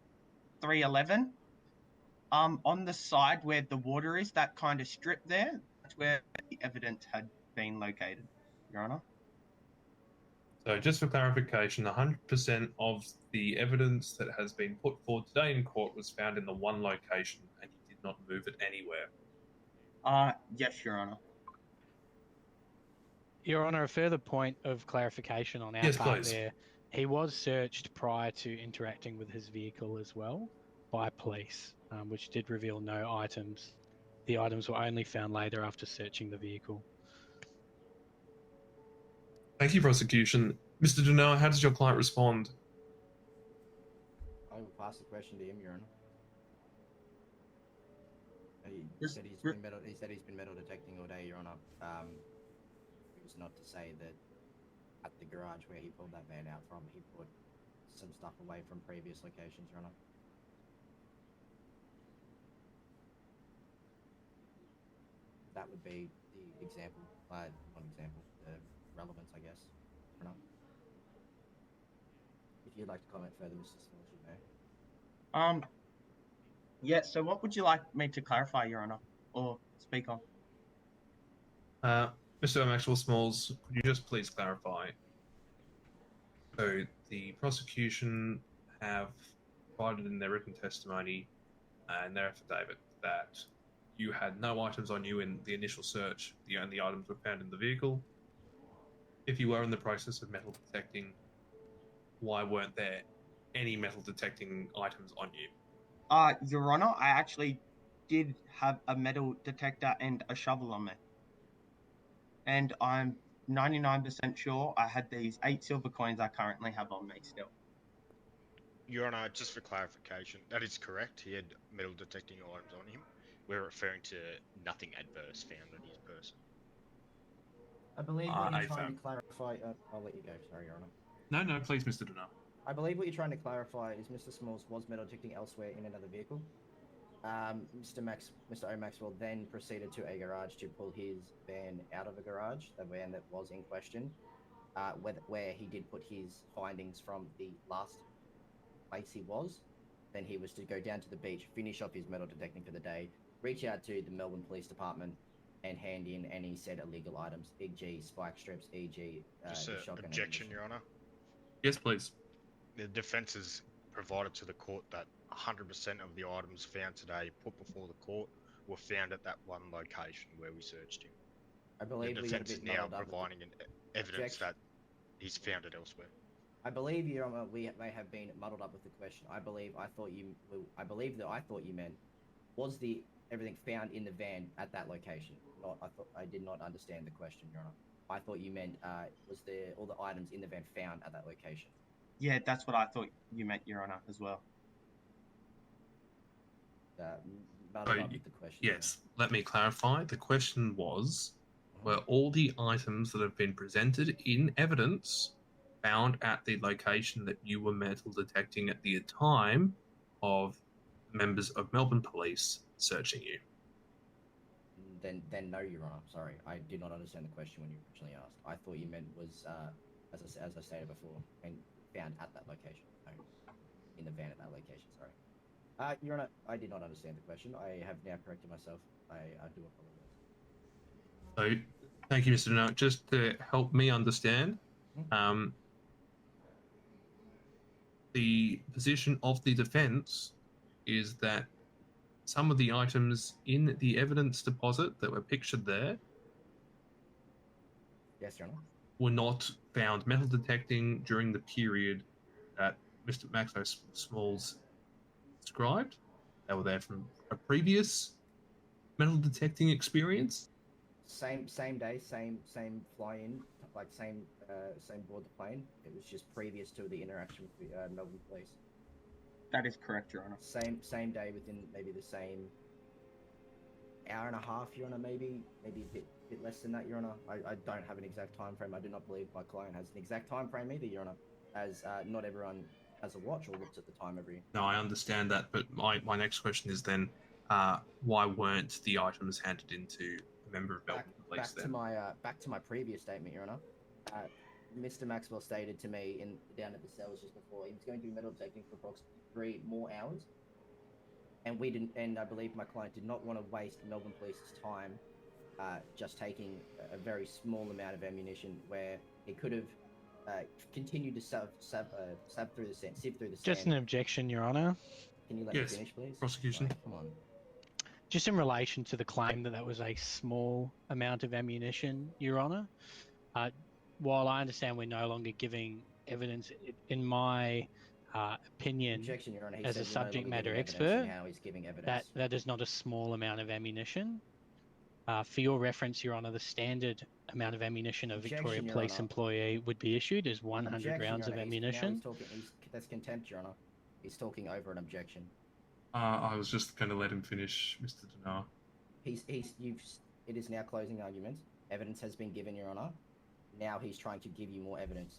311. On the side where the water is, that kind of strip there, that's where the evidence had been located, Your Honor. So, just for clarification, 100% of the evidence that has been put forward today in court was found in the one location, and you did not move it anywhere. Yes, Your Honor. Your Honour, a further point of clarification on our Yes, part please. there. He was searched prior to interacting with his vehicle as well by police, which did reveal no items. The items were only found later after searching the vehicle. Thank you, prosecution. Mr. Dunel, how does your client respond? I will pass the question to him, Your Honor. He Yes, said he's re- been metal. He said he's been metal detecting all day, Your Honor. It was not to say that at the garage where he pulled that van out from, he put some stuff away from previous locations, Your Honor. That would be the example, not example, the relevance, I guess, Your Honor. If you'd like to comment further, Mr. Smalls, you may. Yeah, so what would you like me to clarify, Your Honor, or speak on? Mr. Maxwell Smalls, could you just please clarify? So, the prosecution have provided in their written testimony and their affidavit that you had no items on you in the initial search. The only items were found in the vehicle. If you were in the process of metal detecting, why weren't there any metal detecting items on you? Your Honor, I actually did have a metal detector and a shovel on me. And I'm 99% sure I had these 8 silver coins I currently have on me still. Your Honour, just for clarification, that is correct. He had metal detecting items on him. We're referring to nothing adverse found on his person. I believe what you're I trying found- to clarify. I'll let you go. Sorry, Your Honor. No, please, Mr. Dunel. I believe what you're trying to clarify is Mr. Smalls was metal detecting elsewhere in another vehicle. Mr. O. Maxwell then proceeded to a garage to pull his van out of a garage, the van that was in question, where he did put his findings from the last place he was. Then he was to go down to the beach, finish off his metal detecting for the day, reach out to the Melbourne Police Department, and hand in any said illegal items, e.g. spike strips, e.g. Just the an shotgun objection, ammunition. Your Honour. Yes, please. The defence has provided to the court that 100% of the items found today, put before the court, were found at that one location where we searched him. I The believe we got a defence is bit now muddled up with the- providing evidence Objection. that he's found it elsewhere. I believe Your Honor, we may have been muddled up with the question. I believe that I thought you meant was the everything found in the van at that location. I did not understand the question, Your Honor. I thought you meant was all the items in the van found at that location. Yeah, that's what I thought you meant, Your Honor, as well. Muddled Oh, up with the question. Your Yes, let me clarify. The question was, Mhm. were all the items that have been presented in evidence found at the location that you were metal detecting at the time of members of Melbourne Police searching you? Honor. Then no, Your Honor. Sorry, I did not understand the question when you originally asked. I thought you meant was as I stated before, and found at that location. No, in the van at that location. Sorry. Your Honor, I did not understand the question. I have now corrected myself. I do apologize. So, thank you, Mr. Dunant. Just to help me understand, the position of the defence is that some of the items in the evidence deposit that were pictured there Yes, Your Honor. were not found metal detecting during the period that Mr. Maxwell Smalls described. They were there from a previous metal detecting experience? Same day, same fly in, like same board the plane. It was just previous to the interaction with the Melbourne Police. That is correct, Your Honor. Same day, within maybe the same hour and a half, Your Honor, maybe a bit less than that, Your Honor. I don't have an exact time frame. I do not believe my client has an exact time frame either, Your Honor, as not everyone has a watch or looks at the time every. No, I understand that, but my next question is then, why weren't the items handed into a member of Melbourne Police then? Back to my previous statement, Your Honor. Mr. Maxwell stated to me down at the cells just before he was going to be metal detecting for approximately 3 more hours, and we didn't. And I believe my client did not want to waste Melbourne Police's time, just taking a very small amount of ammunition where he could have continued to sieve through the sand. Just an objection, Your Honor. Can you let Yes, me finish, please? prosecution. Right, come on. Just in relation to the claim that was a small amount of ammunition, Your Honor, while I understand we're no longer giving evidence, in my opinion, Objection, Your Honor. He as said a you're no subject longer matter giving evidence, expert, and how he's giving evidence. that is not a small amount of ammunition. For your reference, Your Honor, the standard amount of ammunition a Victoria Objection, Your Police Honor. employee would be issued is 100 Objection, rounds Your of Honor. ammunition. That's contempt, Your Honor. He's talking over an objection. I was just going to let him finish, Mr. Denar. It is now closing argument. Evidence has been given, Your Honor. Now he's trying to give you more evidence.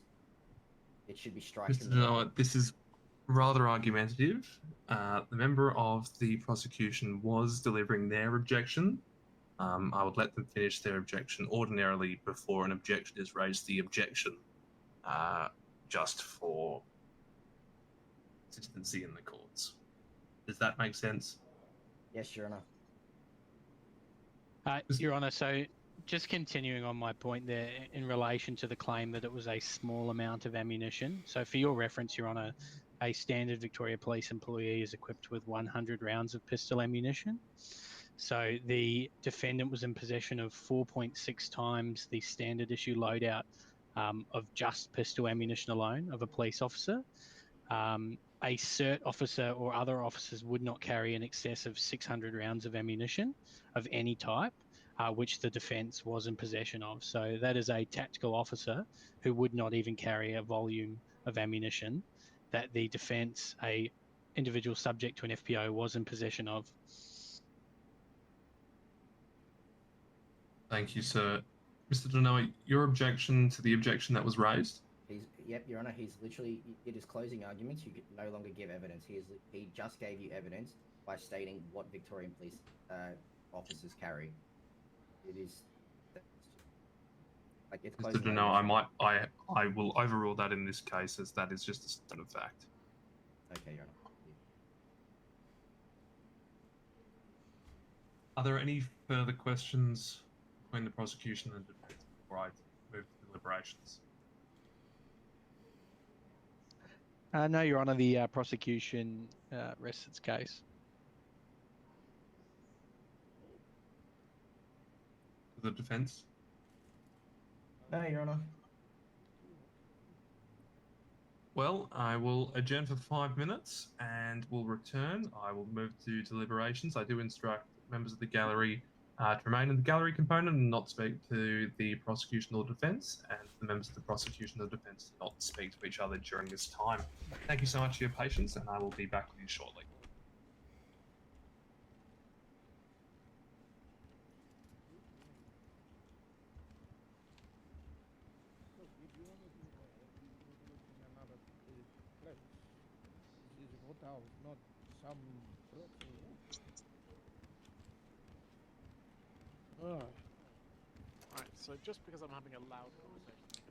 It should be striking. Mr. Denar, this is rather argumentative. The member of the prosecution was delivering their objection. I would let them finish their objection. Ordinarily, before an objection is raised, the objection, just for consistency in the courts. Does that make sense? Yes, Your Honor. Your Honor, so just continuing on my point there in relation to the claim that it was a small amount of ammunition. So for your reference, Your Honor, a standard Victoria Police employee is equipped with 100 rounds of pistol ammunition. So the defendant was in possession of 4.6 times the standard issue loadout of just pistol ammunition alone of a police officer. A cert officer or other officers would not carry in excess of 600 rounds of ammunition of any type, which the defence was in possession of. So that is a tactical officer who would not even carry a volume of ammunition that the defence, a individual subject to an FPO, was in possession of. Thank you, sir. Mr. Denar, your objection to the objection that was raised? Yep, Your Honor. He's literally. It is closing arguments. You no longer give evidence. He just gave you evidence by stating what Victorian police officers carry. It is. Like it's Mr. Denar, I will overrule that in this case, as that is just a statement of fact. Okay, Your Honor. Are there any further questions between the prosecution and defence before I move to deliberations? No, Your Honour, the prosecution rests its case. The defence? No, Your Honor. Well, I will adjourn for 5 minutes and will return. I will move to deliberations. I do instruct members of the gallery to remain in the gallery component and not speak to the prosecution or defence, and the members of the prosecution or defence to not speak to each other during this time. Thank you so much for your patience, and I will be back with you shortly. Alright, so just because I'm having a loud conversation,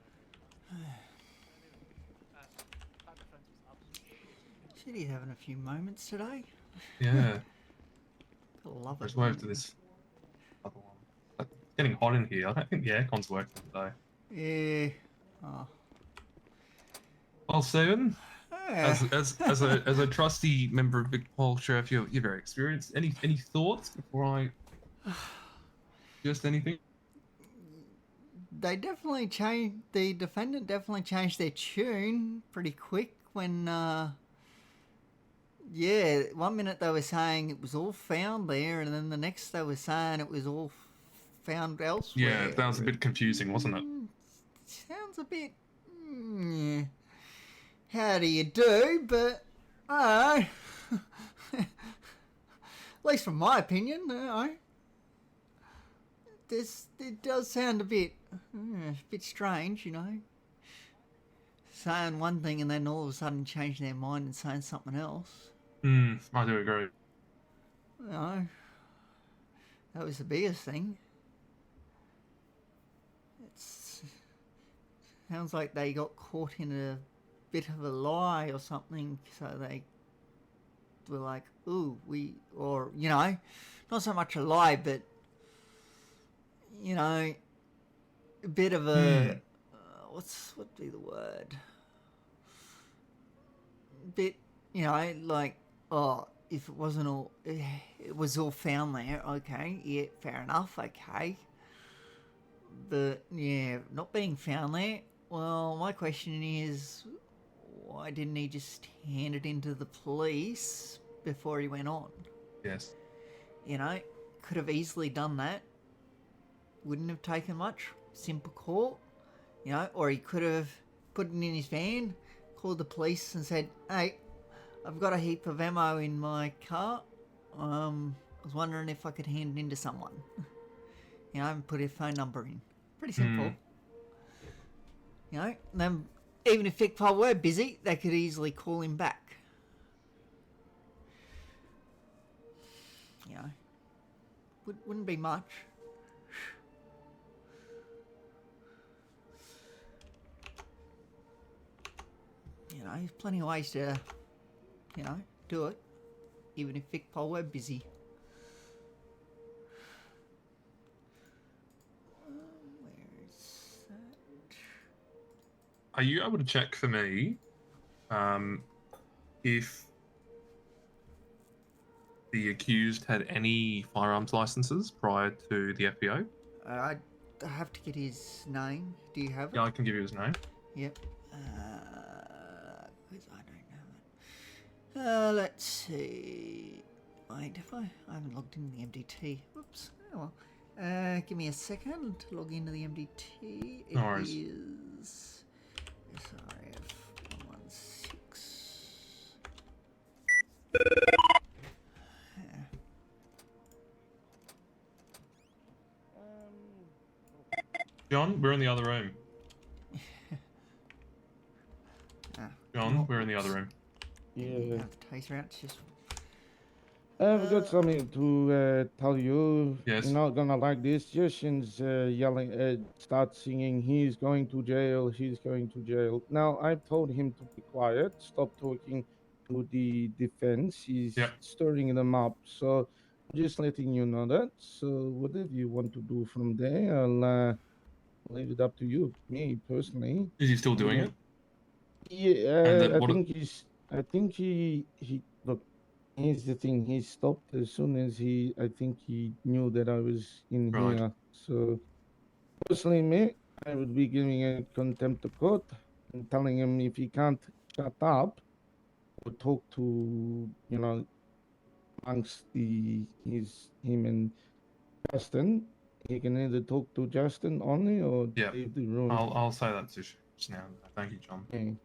that defense was up. Shit, he's having a few moments today. Yeah. I love it. Let's move to this other one. It's getting hot in here. I don't think the aircon's working today. Yeah. Oh. Well, Stephen, Yeah. as a trusty member of Vic Paul Sheriff, you're very experienced. Any thoughts before I just anything? They definitely changed. The defendant definitely changed their tune pretty quick when Yeah, 1 minute they were saying it was all found there, and then the next they were saying it was all found elsewhere. Yeah, that was a bit confusing, wasn't it? Sounds a bit. Yeah. How do you do? But I don't know. At least from my opinion, it does sound a bit strange, you know. Saying one thing and then all of a sudden changing their mind and saying something else. I do agree. You know, that was the biggest thing. It sounds like they got caught in a bit of a lie or something, so they were like, ooh, or, you know, not so much a lie, but, you know, a bit of a, what would be the word? Bit, you know, like, oh, if it wasn't all, it was all found there, okay, yeah, fair enough, okay. But, yeah, not being found there, well, my question is, why didn't he just hand it into the police before he went on? Yes. You know, could have easily done that. Wouldn't have taken much. Simple call. You know, or he could have put it in his van, called the police and said, hey, I've got a heap of ammo in my car. I was wondering if I could hand it in to someone. You know, and put a phone number in. Pretty simple. You know, and then even if Fickpole were busy, they could easily call him back. You know, wouldn't be much. You know, there's plenty of ways to, you know, do it, even if Fickpole were busy. Where is that? Are you able to check for me if the accused had any firearms licenses prior to the FBO? I have to get his name. Do you have it? Yeah, I can give you his name. Yep. Because I don't have it. Let's see. Wait, I haven't logged into the MDT. Whoops. Oh well. Give me a second to log into the MDT. It No worries. is SRF 116. John, we're in the other room. John, we're in the other room. Yeah. Have the taser out. It's just. I've got something to tell you. Yes. You're not gonna like this. Justin's yelling, start singing, he's going to jail, he's going to jail. Now, I've told him to be quiet, stop talking to the defense. He's stirring them up. So, just letting you know that. So, whatever you want to do from there, I'll leave it up to you. Me, personally. Is he still doing it? Yeah, I think he, look, here's the thing. He stopped as soon as I think he knew that I was in here. So, personally, me, I would be giving a contempt of court and telling him if he can't shut up or talk to, you know, amongst him and Justin, he can either talk to Justin only or leave the room. I'll say that to just now. Thank you, John. Okay.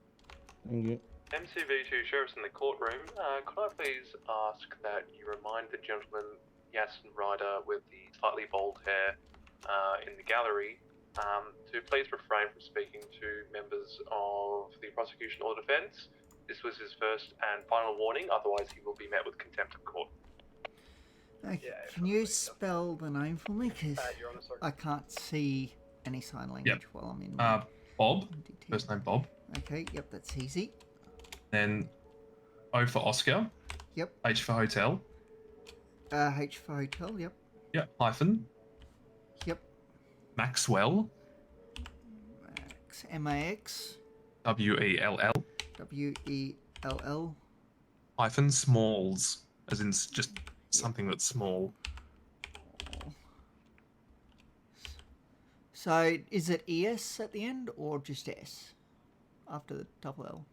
Thank you. MCV2 Sheriff's in the courtroom. Could I please ask that you remind the gentleman, Yasin Ryder, with the slightly bald hair in the gallery, to please refrain from speaking to members of the prosecution or defence. This was his first and final warning, otherwise he will be met with contempt of court. Okay. Can you spell the name for me? Because I can't see any sign language while I'm in. Bob. First name Bob. Okay, yep, that's easy. Then O for Oscar. Yep. H for hotel. H for hotel, yep. Yep. Hyphen. Yep. Maxwell. Max. Well. Well. Hyphen Smalls, as in just something that's small. So is it ES at the end or just S after the double L?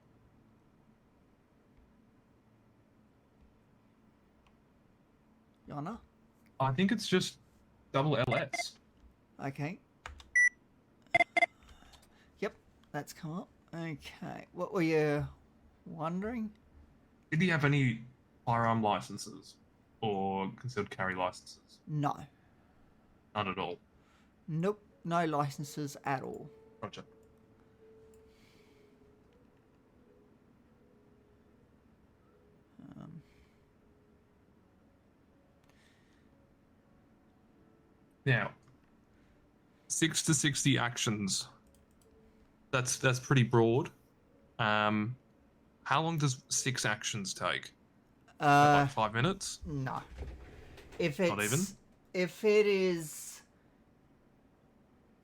Your Honor. I think it's just double LS. Okay. Yep, that's come up. Okay, what were you wondering? Did he have any firearm licenses or concealed carry licenses? No. None at all. Nope, no licenses at all. Roger. Now, 6 to 60 actions. That's pretty broad. How long does 6 actions take? Like 5 minutes? No. If it's Not even? If it is,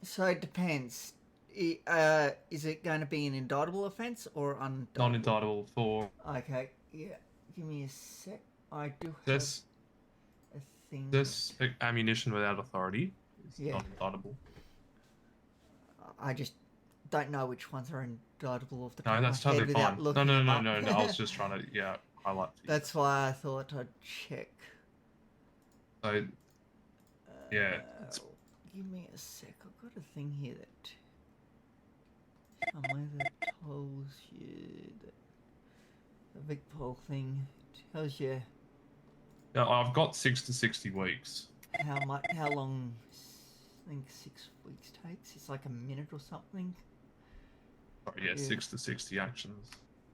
so it depends. Is it going to be an indictable offence or unindictable? Non-indictable for... Okay, yeah. Give me a sec. I do have This a thing. This ammunition without authority is Yeah. non-indictable. I just don't know which ones are indictable off the top No, of that's my head totally without fine. looking them up. No. I was just trying to, highlight. for you. That's why I thought I'd check. So, yeah, it's Give me a sec. I've got a thing here that somewhere that tells you that the VicPol thing tells you yeah, I've got 6 to 60 weeks. how long I think 6 weeks takes. It's like a minute or something. Sorry, yeah, 6 to 60 actions.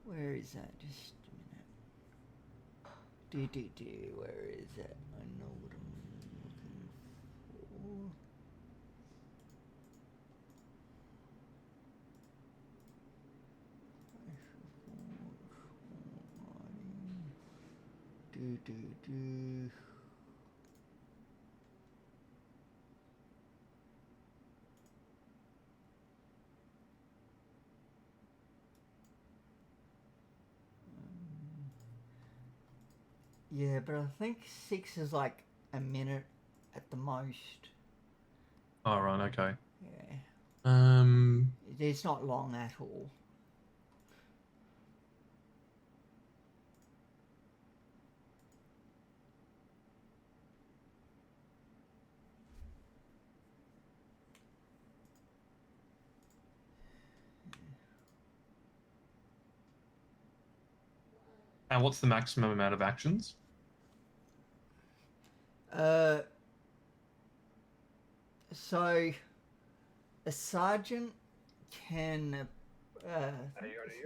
Where is that? Just a minute. Where is that? I know what I'm looking for. Do. Yeah, but I think 6 is like a minute at the most. Oh, right, okay. Yeah. It's not long at all. And what's the maximum amount of actions? So a sergeant can LSC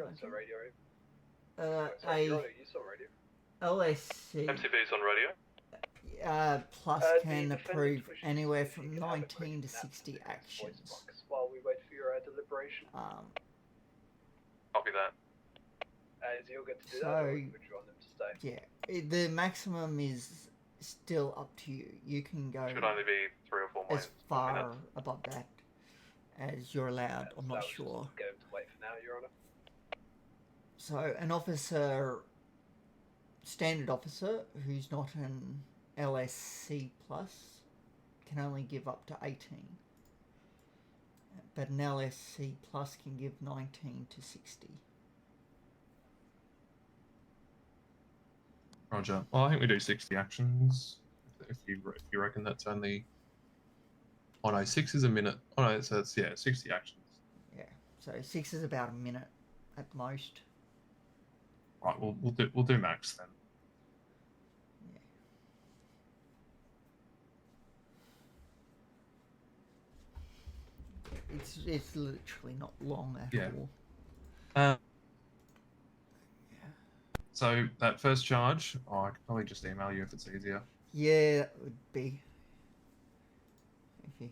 MCV's on radio. plus can approve anywhere from 19 to 60 actions. While we wait for your deliberation. Copy that. Is he all good to do that, or would you want them to stay? Yeah, the maximum is still up to you. You can go Should only be 3 or 4 as minutes. far above that as you're allowed. I'm not sure. Get him to wait for now, Your Honour. So an officer, standard officer, who's not an LSC plus, can only give up to 18. But an LSC plus can give 19 to 60. Roger. Well, I think we do 60 actions. If you reckon that's only... Oh no, 6 is a minute. Oh no, so it's 60 actions. Yeah. So 6 is about a minute at most. Right, we'll do max then. It's literally not long at all. So that first charge, I could probably just email you if it's easier. Yeah, that would be. Okay.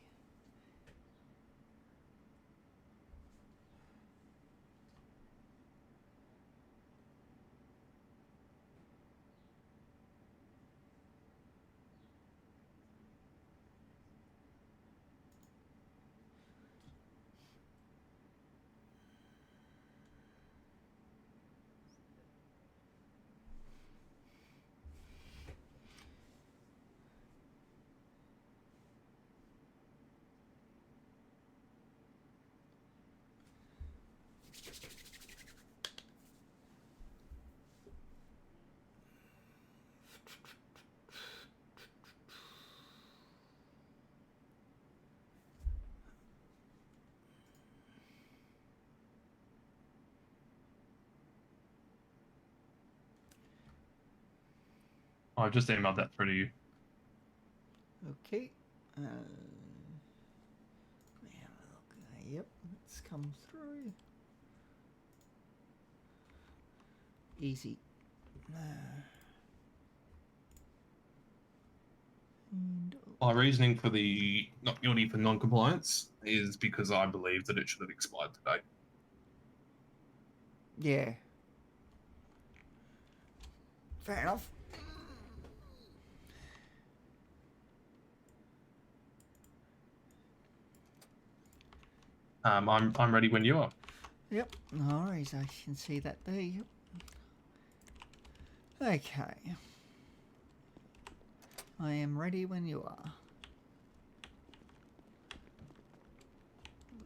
I've just emailed that through to you. Okay. Yeah, look, yep, it's come through. Easy. And My reasoning for the not guilty for non-compliance is because I believe that it should have expired today. yeah. Fair enough. I'm ready when you are. Yep, no worries, I can see that there, yep. Okay. I am ready when you are.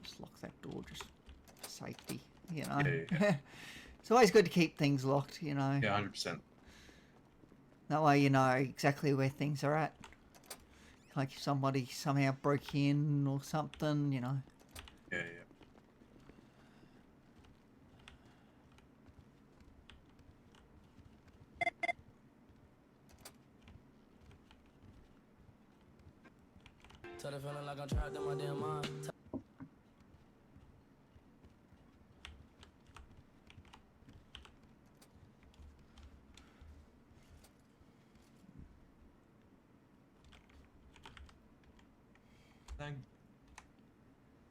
Just lock that door just for safety, you know. Yeah. It's always good to keep things locked, you know. Yeah, 100%. That way you know exactly where things are at. Like if somebody somehow broke in or something, you know. Yeah. Started feeling like I'm trapped in my damn mind.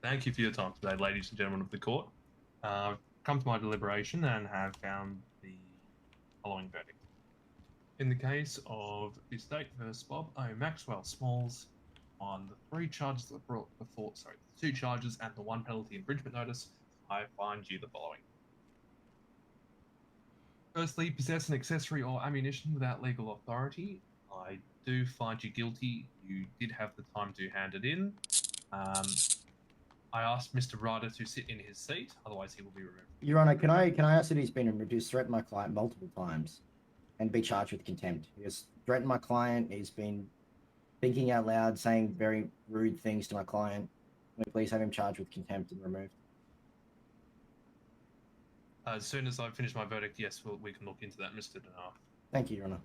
Thank you for your time today, ladies and gentlemen of the court. I've come to my deliberation and have found the following verdict. In the case of the State versus Bob O. Maxwell Smalls, on the 3 charges that were brought before, the 2 charges and the 1 penalty infringement notice, I find you the following. Firstly, possess an accessory or ammunition without legal authority. I do find you guilty. You did have the time to hand it in. I asked Mr. Ryder to sit in his seat, otherwise he will be removed. Your Honor, can I ask that he's been reduced, threatened my client multiple times, and be charged with contempt? He has threatened my client. He's been thinking out loud, saying very rude things to my client. Can we please have him charged with contempt and removed? As soon as I finish my verdict, yes, we can look into that, Mr. Denar. Thank you, Your Honor.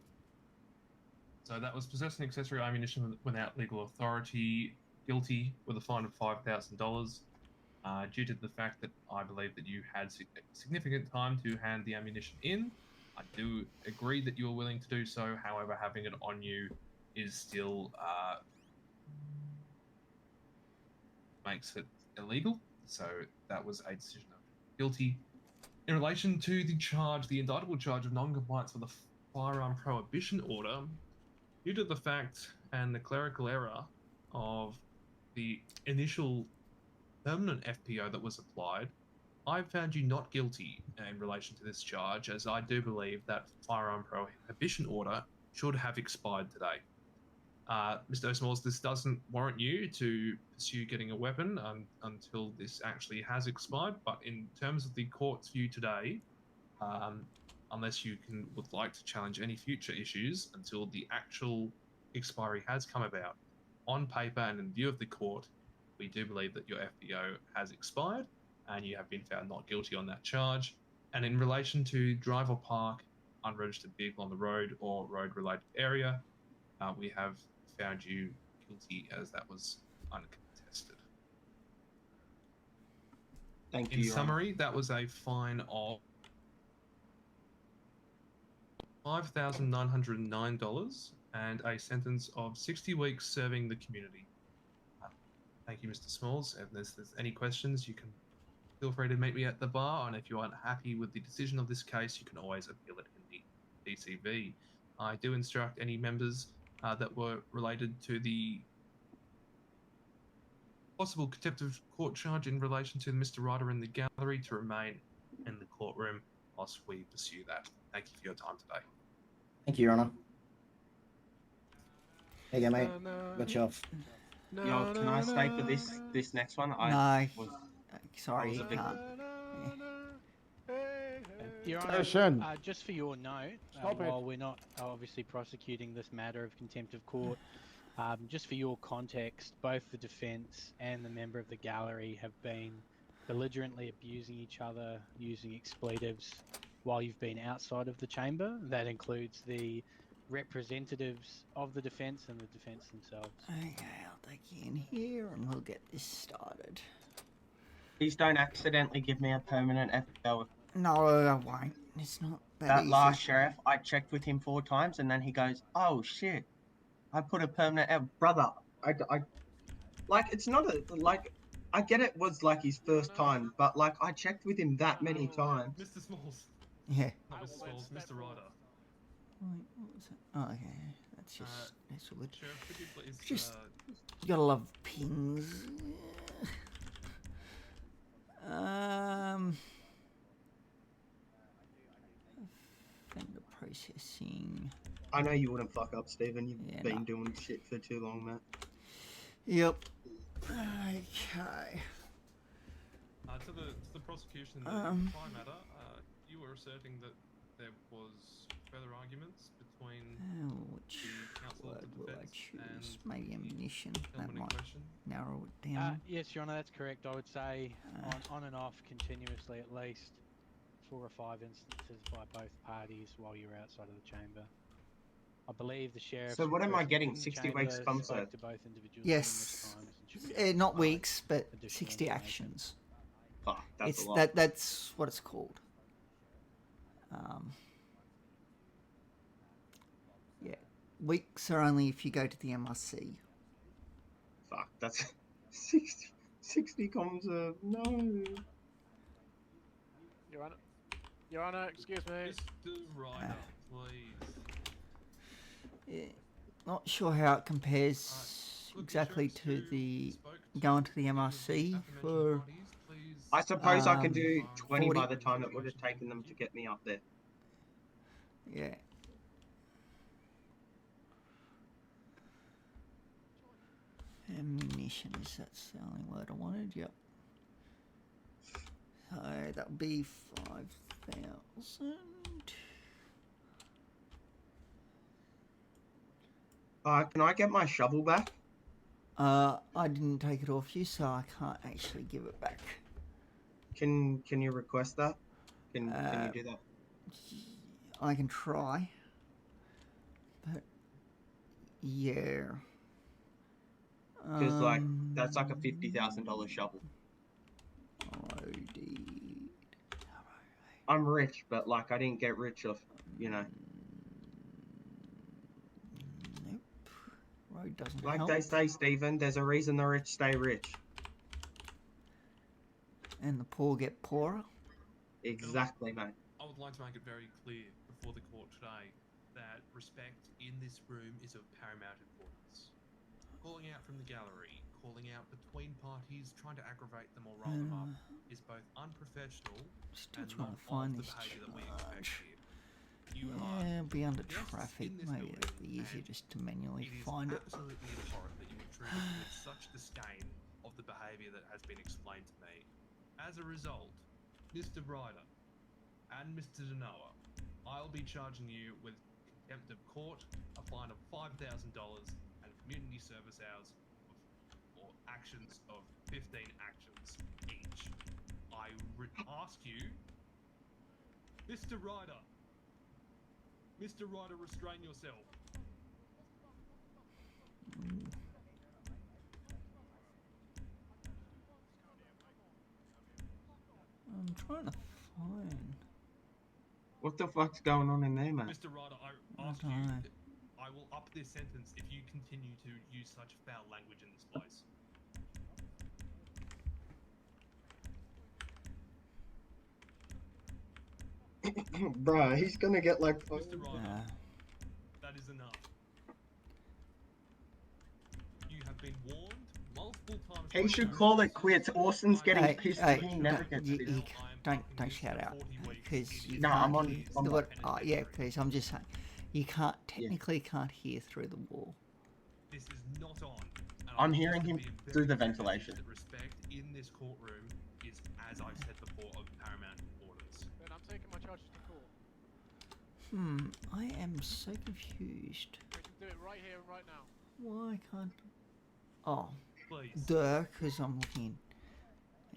So that was possessing accessory ammunition without legal authority, guilty with a fine of $5,000, due to the fact that I believe that you had significant time to hand the ammunition in. I do agree that you are willing to do so, however, having it on you is still makes it illegal, so that was a decision of guilty. In relation to the charge, the indictable charge of non-compliance with the firearm prohibition order, due to the fact and the clerical error of the initial permanent FPO that was applied, I found you not guilty in relation to this charge, as I do believe that firearm prohibition order should have expired today. Mr. O'Smalls, this doesn't warrant you to pursue getting a weapon until this actually has expired, but in terms of the court's view today, unless you would like to challenge any future issues until the actual expiry has come about, on paper and in view of the court, we do believe that your FPO has expired and you have been found not guilty on that charge. And in relation to drive or park unregistered vehicle on the road or road-related area, we have found you guilty as that was uncontested. Thank you. In summary, that was a fine of $5,909 and a sentence of 60 weeks serving the community. Thank you, Mr. Smalls. And if there's any questions, you can feel free to meet me at the bar. And if you aren't happy with the decision of this case, you can always appeal it in the DCV. I do instruct any members that were related to the possible contempt of court charge in relation to Mr. Ryder in the gallery to remain in the courtroom whilst we pursue that. Thank you for your time today. Thank you, Your Honor. There you go, mate. Got you off. Yo, can I stay for this next one? Sorry, you can't. Your Hey, Honor, Shen. just for your note, Stop it. while we're not obviously prosecuting this matter of contempt of court, just for your context, both the defence and the member of the gallery have been belligerently abusing each other, using expletives while you've been outside of the chamber. That includes the representatives of the defence and the defence themselves. Okay, I'll take you in here and we'll get this started. Please don't accidentally give me a permanent FO. No, I won't. It's not That easy. last sheriff, I checked with him 4 times, and then he goes, "Oh shit, I put a permanent brother." I like it's not a like. I get it was like his first time, but like I checked with him that many times. Mr. Smalls. Yeah. Not Mr. Smalls, Mr. Ryder. Wait, what was it? Oh, okay. That's just that's all good. Sheriff, could you please? Just you gotta love pings. Vendor processing. I know you wouldn't fuck up, Stephen. You've Yeah, been no. doing shit for too long, Matt. Yep. Okay. To the prosecution in the Um, crime matter, you were asserting that there was further arguments between Which the counsel word of will the I defence choose? and Maybe ammunition. That gentleman in might question. narrow it down. Yes, Your Honour, that's correct. I would say on and off continuously at least 4 or 5 instances by both parties while you were outside of the chamber. I believe the sheriff. So what am I getting? 60 weeks spoke to both individuals numerous Yes. times and should be able to Not provide weeks, but additional 60 information. actions. Fuck, that's It's a lot. that's what it's called. Yeah, weeks are only if you go to the MRC. Fuck, that's 60 comms of no. Your Honour, excuse me. Mr. Ryder, please. Yeah, not sure how it compares exactly to the going to the MRC for. I suppose I can do 20 40 by the time it would have taken them to get me up there. Yeah. Ammunition, is that's the only word I wanted? Yep. So that would be 5,000. Can I get my shovel back? I didn't take it off you, so I can't actually give it back. Can you request that? Can you do that? I can try. But yeah. Because like that's like a $50,000 shovel. I'm rich, but like I didn't get rich off, you know. Nope. Road doesn't Like help. they say, Stephen, there's a reason the rich stay rich. And the poor get poorer. Exactly, mate. I would like to make it very clear before the court today that respect in this room is of paramount importance. Calling out from the gallery, calling out between parties, trying to aggravate them or roll them up is both unprofessional Still and trying not to find of the this behaviour that we charge. expect here. You Yeah, be under guests traffic. in this Maybe building, it'd be easier and just to manually it is find it. absolutely abhorrent that you were treated with such disdain of the behaviour that has been explained to me. As a result, Mr. Ryder and Mr. Denoa, I'll be charging you with contempt of court, a fine of $5,000, and community service hours or actions of 15 actions each. I ask you, Mr. Ryder, restrain yourself. I'm trying to find. What the fuck's going on in there, mate? Mr. Ryder, I ask don't you, know. I will up this sentence if you continue to use such foul language in this place. Bruh, he's gonna get like. Mr. Ryder, that is enough. You have been warned multiple times. He should call it quits. Orson's getting Hey, pissed. hey, He never gets you, pissed. don't shout out because you No, can't I'm on- hear. I'm what, on. yeah, because I'm just saying you technically can't hear through the wall. This is not on. and I'm I hearing want him to be through the very ventilation. that respect in this courtroom is, as I've said before, of paramount importance. Then I'm taking my charges to court. I am so confused. We can do it right here and right now. Why can't? Oh, Please. duh, because I'm looking.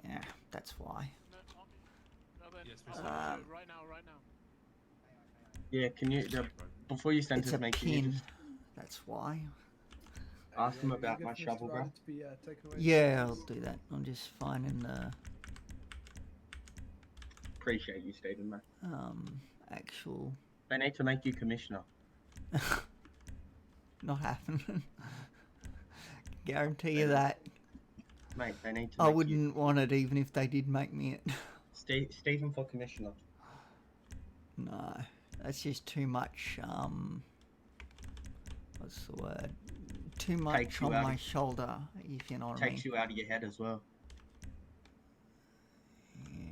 Yeah, that's why. No then. Yes, I'll Mr. do it right now, right now. Yeah, can you before you It's sentence a me, can you pin. just That's why. ask him about my shovel, bro? Yeah, I'll do that. I'm just finding the Appreciate you, Stephen, man. actual. They need to make you commissioner. Not happening. Guarantee you that. Mate, they need to. I make wouldn't want it even if they did make me it. Stephen for commissioner. No, that's just too much. What's the word? Too much Takes you on out my of- shoulder, if you know what I mean. Takes you out of your head as well. Yeah.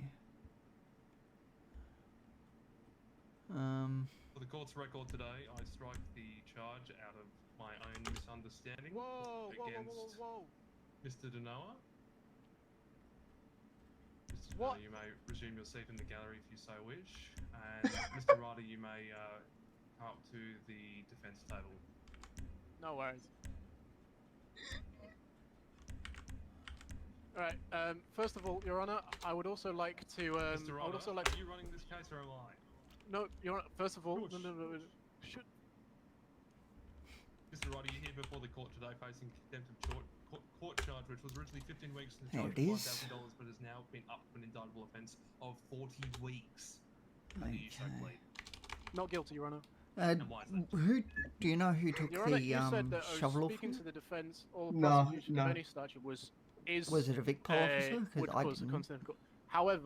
For the court's record today, I strike the charge out of my own misunderstanding against Mr. Denoa. Mr. Denoa, you may resume your seat in the gallery if you so wish, and Mr. Ryder, you may come up to the defense table. No worries. Alright, first of all, Your Honor, I would also like to, Mr. I would Ryder, also like are you running this case or am I? No, Your Honor, first of all, no, should... Mr. Ryder, you're here before the court today facing contempt of court charge, which was originally 15 weeks and There charge it of is. $5,000, but has now been upped to an indictable offence of 40 weeks. How do you so plead? Not guilty, Your Honor. Who do you know who took Your Honor, the you said that shovel off? speaking to the defence or No, prosecution of no. any stature was it a Vic Pol officer? 'Cause would I cause a didn't. contempt of court. However,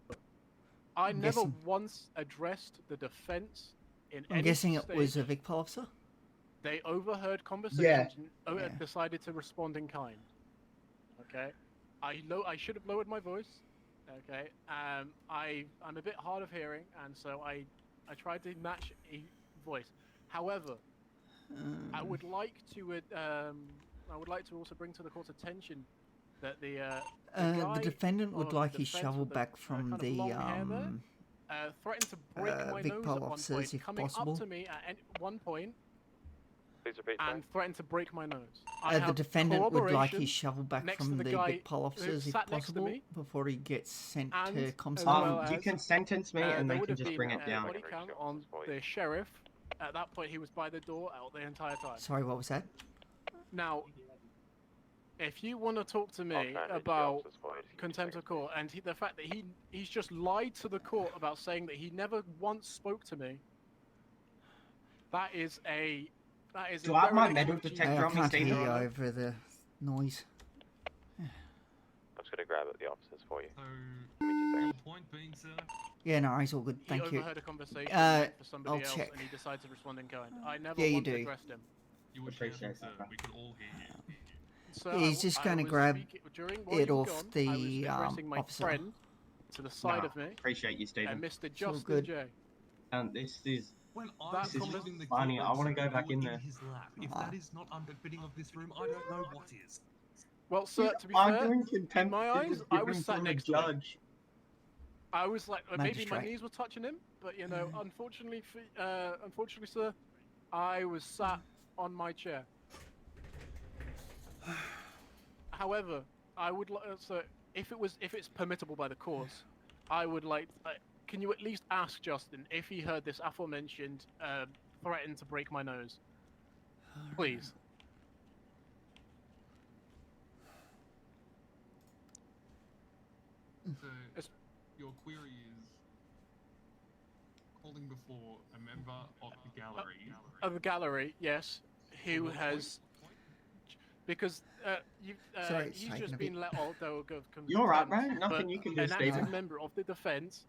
I I'm never guessing- once addressed the defence in I'm any guessing it was stage. a Vic Pol officer. They overheard conversations and Yeah. decided to respond in kind. Okay, I should have lowered my voice. Okay, I'm a bit hard of hearing, and so I tried to match a voice. However, I would like to also bring to the court's attention that the guy defendant would on like the his defense shovel with the, back from kind of the long hair there, threatened to break my Vic nose Pol at one officers, point, if coming possible. up to me at one point Please repeat, and threatened to break my nose. I The have defendant would like corroboration his shovel back next from to the guy Vic Pol who officers if sat next to possible me, before he gets sent and to as ComStat. well You as, can sentence me and there they would can have just been bring it down. body count on the sheriff. At that point, he was by the door out the entire time. Sorry, what was that? Now, if you want to talk to me about contempt of court and the fact that he's just lied to the court about saying that he never once spoke to me, that is a Do I have my dereliction metal of duty. detector I on me, can't hear Stephen? you over the noise. I'm just going to grab at the officers for you. The point being, sir, Yeah, no, he's all good. He Thank you. overheard a conversation for somebody I'll else check. and he decided to respond in kind. I never Yeah, you once do. addressed him. you would hear him, sir. We could all hear you. So He's just going to grab it off the officer. friend to the side Nah, of me, appreciate you, Stephen. and Mr. all Justin good. J. And this is When That I'm convers- leaving the funny, I wanna courtroom, go sir, back you in were there. his lap. If that is not unbefitting of this room, I don't know what is. Well, sir, to be I'm fair, doing contempt in my of eyes, the I was given sat from a next to him. judge. I was like, maybe my Magistrate. knees were touching him, but you know, unfortunately, sir, I was sat on my chair. However, I would like, so if it's permissible by the courts, I would like, can you at least ask Justin if he heard this aforementioned threaten to break my nose? Please. So, your query is calling before a member of the gallery. Of the gallery, yes, who has, because Sorry, it's he's taking just a been bit. let off. You're all right, bro. contempt, Nothing but you can do, an active Stephen. member of the defence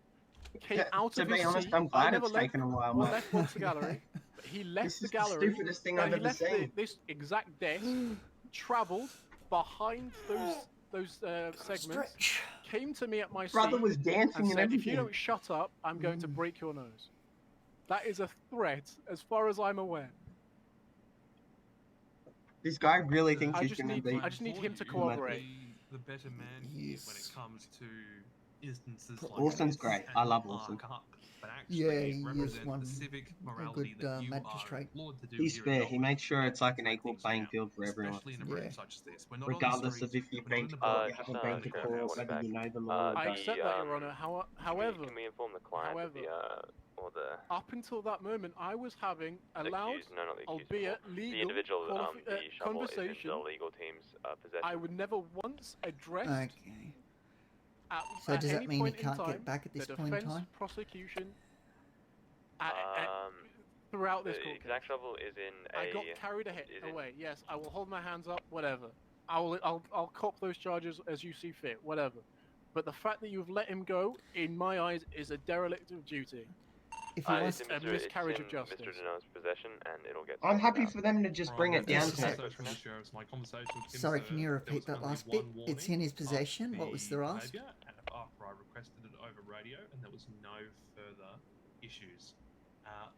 came To- out to of be his honest, seat. I'm glad I never it's left, taken a while, or mate. left once the gallery, but he left This the is the gallery. stupidest thing no, I've he ever left seen. this exact desk, travelled behind those segments, Stretch. came to me at my Brother seat, was dancing and and said, "If you everything. don't shut up, I'm going to break your nose." That is a threat, as far as I'm aware. This guy really thinks I he's just gonna need- be. I just need him to You cooperate. be the better man here when it comes to instances like Orson's this great. and I love not Orson. arc up, but actually Yeah, he is represent one the civic a morality good that you magistrate. are laud to do He's here at fair. He Melbourne. makes sure it's like an Break equal things playing down, field for everyone. especially in a room Yeah. such as this. We're not on the Regardless street, of if you've we're not been in to the court, bar, you just, haven't been to Sheriff, court, what's whether back? you know the law. I The, accept that, Your Honour. However, Can we inform the client however, that or the Up until that moment, I was having a loud, accused? No, not the accused. albeit the legal, individual, the shovel conversation. is in the legal team's possession. I would never once address. Okay. So at does that any mean he point in can't time, get back at this the point in defense, time? prosecution. Throughout this the court exact shovel is in I got carried away. Yes, I will hold my hands up. Whatever. I'll cop those charges as you see fit. Whatever. But the fact that you've let him go, in my eyes, is a derelict of duty. If he wants a miscarriage of justice. Mr. Deno's possession, and it'll get. I'm happy for them to just bring it down to. Sorry, can you repeat that last bit? It's in his possession. What was the ask? After I requested it over radio, and there was no further issues.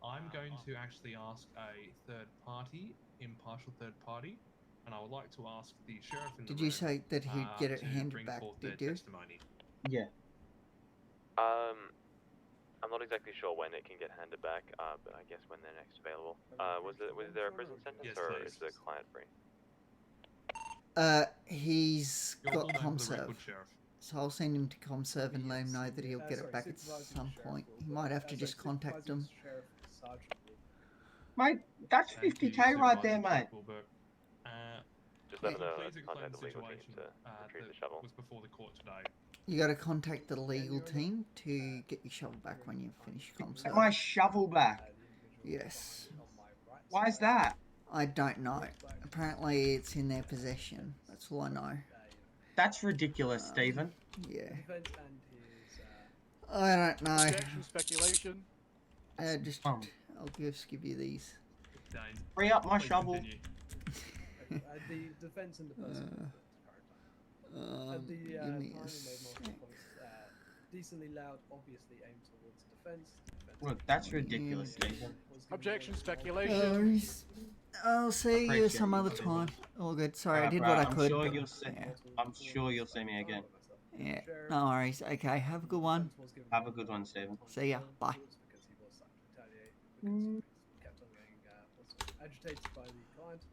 I'm going to actually ask a third party, impartial third party, and I would like to ask the sheriff in the Did you room, say that he'd get it to handed bring back? forth Did their you? testimony. Yeah. I'm not exactly sure when it can get handed back, but I guess when they're next available. Was there a prison sentence, Yes, or please. is the client free? He's You're got all known for the ComServe. record, Sheriff. So I'll send him to ComServe and let him know that he'll get it back at some point. He might have to just contact them. Mate, that's Thank you, 50k right there, Supervisor mate. Wilbur. Just let Please them know explain contact the the legal team situation to retrieve the shovel. was before the court today. You got to contact the legal team to get your shovel back when you finish Get ComServe. my shovel back. Yes. Why is that? I don't know. Apparently it's in their possession. That's all I know. That's ridiculous, Stephen. Yeah. I don't know. Objection, speculation. Just I'll just give you these. Free up my shovel. The defense and the person. At the give time, me he a made sec. multiple comments. Decently loud, obviously aimed towards defense. Look, that's ridiculous, Stephen. Objection, speculation. I'll see you Appreciate some you, other Stephen. time. All good. Sorry, I did Right, what I I'm could. Sure but- you'll see, yeah. I'm sure you'll see me again. Yeah. No worries. Okay. Have a good one. Have a good one, Stephen. See ya. Bye. Because he was starting to retaliate. Because he kept on getting agitated by the client.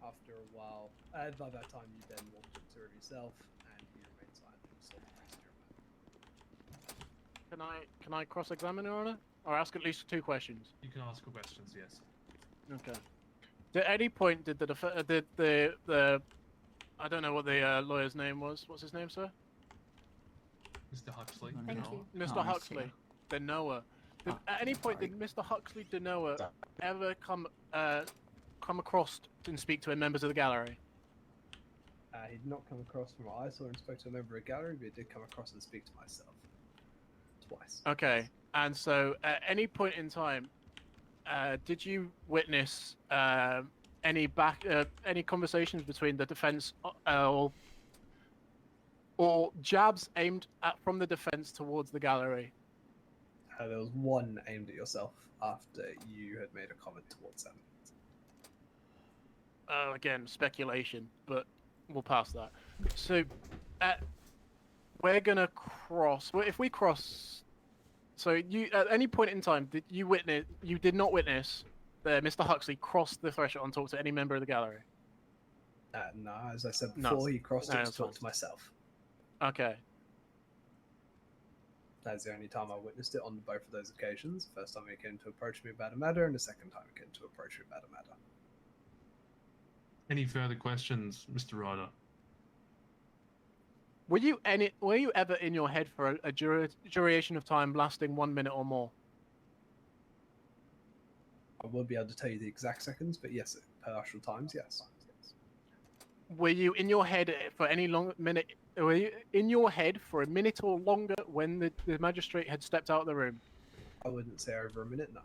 After a while, by that time, you then walked up to him yourself, and he remained silent. So Can I cross-examine Your Honor, or ask at least 2 questions? You can ask questions, yes. Okay. At any point did the I don't know what the lawyer's name was. What's his name, sir? Mr. Huxley. Thank no. you. Mr. Oh, I see. Huxley, Denoa. At any point did Mr. Huxley Denoa ever come across and speak to members of the gallery? he did not come across from what I saw and spoke to a member of a gallery, but he did come across and speak to myself. Twice. Okay, and so at any point in time, did you witness any conversations between the defense or jabs aimed from the defense towards the gallery? There was one aimed at yourself after you had made a comment towards them. Again, speculation, but we'll pass that. So, we're gonna cross. Well, if we cross, so you at any point in time did you witness? You did not witness that Mr. Huxley crossed the threshold and talked to any member of the gallery. No, as I said No. before, he crossed No, it to that's talk fine. to myself. Okay. That's the only time I witnessed it on both of those occasions. The first time he came to approach me about a matter, and the second time he came to approach me about a matter. Any further questions, Mr. Ryder? Were you ever in your head for a duration of time lasting 1 minute or more? I won't be able to tell you the exact seconds, but yes, partial times, yes. Were you in your head for any long minute? Were you in your head for a minute or longer when the magistrate had stepped out of the room? I wouldn't say over a minute, no.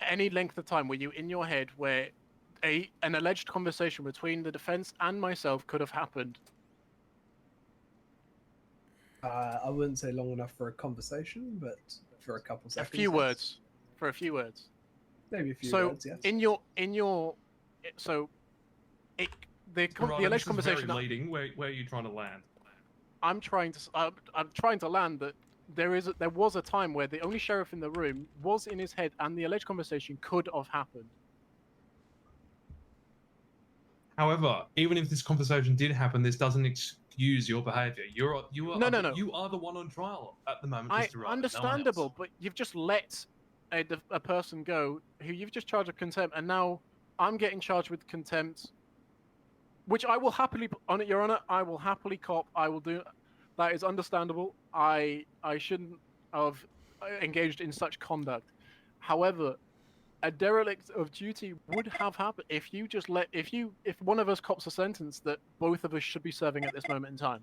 Any length of time were you in your head where an alleged conversation between the defense and myself could have happened? I wouldn't say long enough for a conversation, but for a couple seconds. A few yes. words. For a few words. Maybe a few So words, yes. Ryder, the alleged this is conversation. very leading. Where are you trying to land? I'm trying to land that there was a time where the only sheriff in the room was in his head, and the alleged conversation could have happened. However, even if this conversation did happen, this doesn't excuse your behaviour. You are No. You are the one on trial at the moment, I Mr. Ryder. No one understandable, else. but you've just let a person go who you've just charged with contempt, and now I'm getting charged with contempt, which I will happily, on it, Your Honor, I will happily cop. I will do. That is understandable. I shouldn't have engaged in such conduct. However, a derelict of duty would have happened if you just let if one of us cops a sentence that both of us should be serving at this moment in time.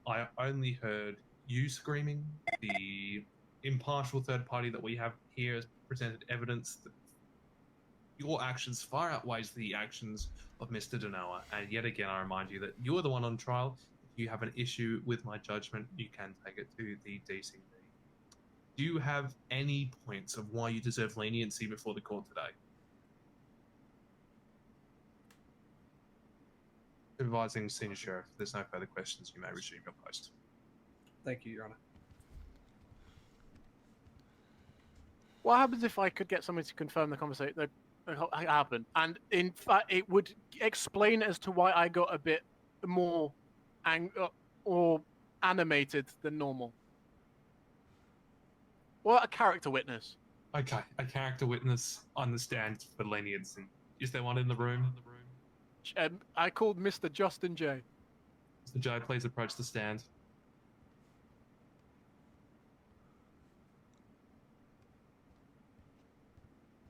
I only heard you screaming. The impartial third party that we have here has presented evidence that your actions far outweighs the actions of Mr. Denoa. And yet again, I remind you that you're the one on trial. If you have an issue with my judgment, you can take it to the DCD. Do you have any points of why you deserve leniency before the court today? Supervising Senior Sheriff, if there's no further questions, you may resume your post. Thank you, Your Honor. What happens if I could get somebody to confirm the conversation that happened? And in fact, it would explain as to why I got a bit more or animated than normal. What a character witness. Okay, a character witness on the stand for leniency. Is there one in the room? I called Mr. Justin J. Mr. J, please approach the stand.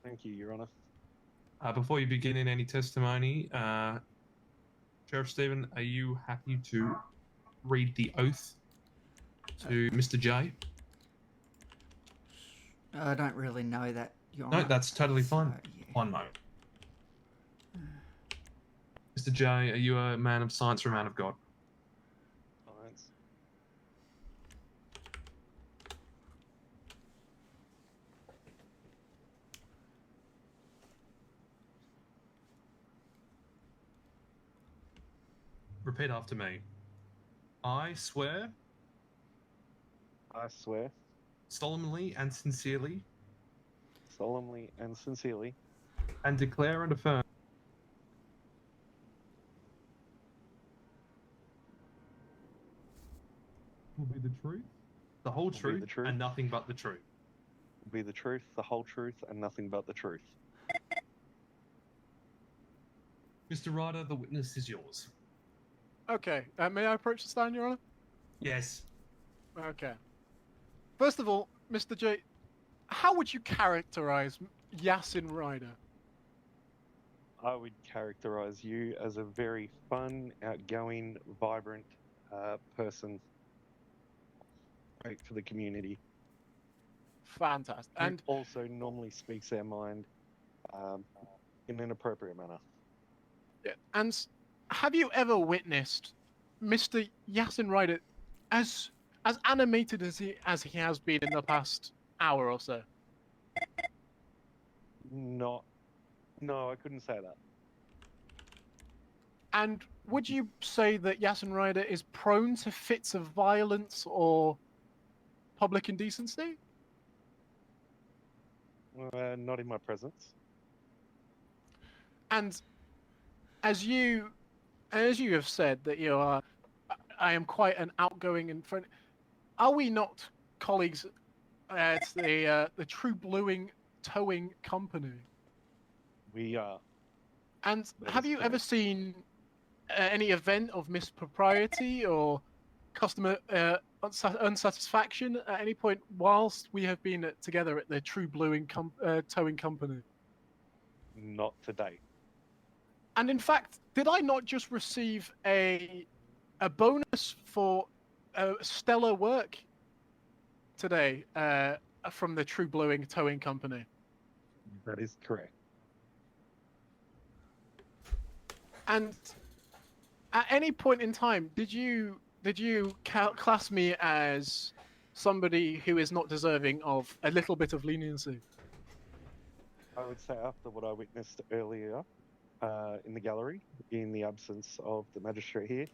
Thank you, Your Honor. Before you begin in any testimony, Sheriff Stephen, are you happy to read the oath to Mr. J? I don't really know that, Your No, Honor. that's totally fine. So, yeah. One moment. Mr. J, are you a man of science or a man of God? Science. Repeat after me. I swear. I swear. Solemnly and sincerely. Solemnly and sincerely. And declare and affirm. Will be the truth, the whole truth, and nothing but the truth. Will be the truth, the whole truth, and nothing but the truth. Mr. Ryder, the witness is yours. Okay, may I approach the stand, Your Honor? Yes. Okay. First of all, Mr. J, how would you characterize Yasin Ryder? I would characterize you as a very fun, outgoing, vibrant person. Great for the community. Fantastic. And also normally speaks their mind in an appropriate manner. Yeah, and have you ever witnessed Mr. Yasin Ryder as animated as he has been in the past hour or so? No, I couldn't say that. And would you say that Yasin Ryder is prone to fits of violence or public indecency? Not in my presence. And as you have said that you are, I am quite an outgoing and friend. Are we not colleagues at the True Bluing Towing Company? We are. And have you ever seen any event of mispropriety or customer unsatisfaction at any point whilst we have been together at the True Bluing Towing Company? Not to date. And in fact, did I not just receive a bonus for stellar work today from the True Bluing Towing Company? That is correct. And at any point in time, did you class me as somebody who is not deserving of a little bit of leniency? I would say after what I witnessed earlier in the gallery, in the absence of the magistrate here,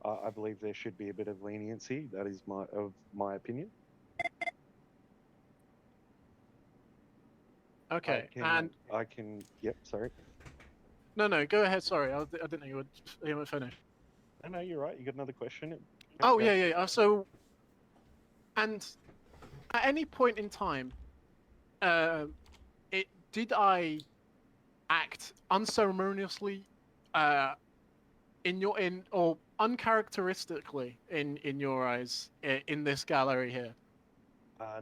I believe there should be a bit of leniency. That is my opinion. Okay, I can. Yep. Sorry. No, go ahead. Sorry, I didn't know you would finish. No, you're right. You got another question? Oh yeah. So, and at any point in time, did I act unceremoniously, or uncharacteristically in your eyes in this gallery here?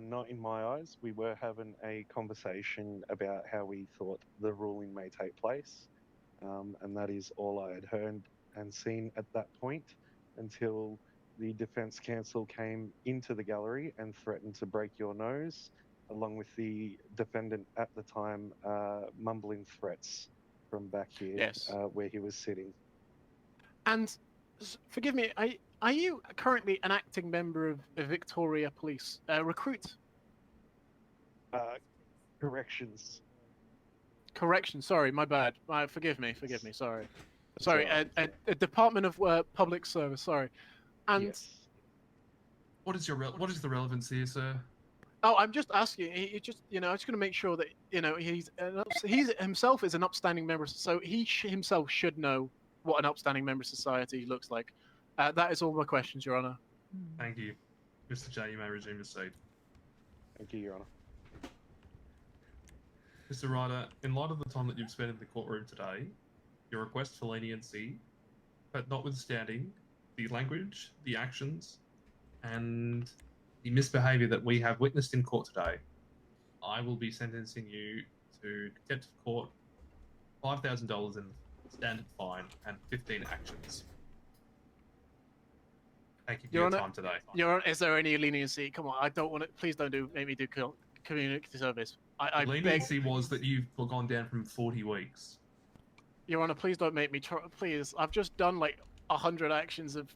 Not in my eyes. We were having a conversation about how we thought the ruling may take place, and that is all I had heard and seen at that point until the defense counsel came into the gallery and threatened to break your nose, along with the defendant at the time mumbling threats from back here, Yes. where he was sitting. And forgive me, are you currently an acting member of Victoria Police? Recruit? Corrections. Correction, sorry, my bad. Forgive me, sorry. Sorry, a Department of Public Service, sorry. And yes. What is the relevance here, sir? oh, I'm just asking. I'm just going to make sure that he's himself is an upstanding member, so he himself should know what an upstanding member of society looks like. That is all my questions, Your Honor. Thank you, Mr. J. You may resume your seat. Thank you, Your Honor. Mr. Ryder, in light of the time that you've spent in the courtroom today, your request for leniency, but notwithstanding the language, the actions, and the misbehaviour that we have witnessed in court today, I will be sentencing you to contempt of court, $5,000 in standard fine, and 15 actions. Thank you for your time today. Your Honor, is there any leniency? Come on, I don't want to. Please don't make me do community service. I leniency was that you've gone down from 40 weeks. Your Honor, please don't make me try. Please, I've just done like 100 actions of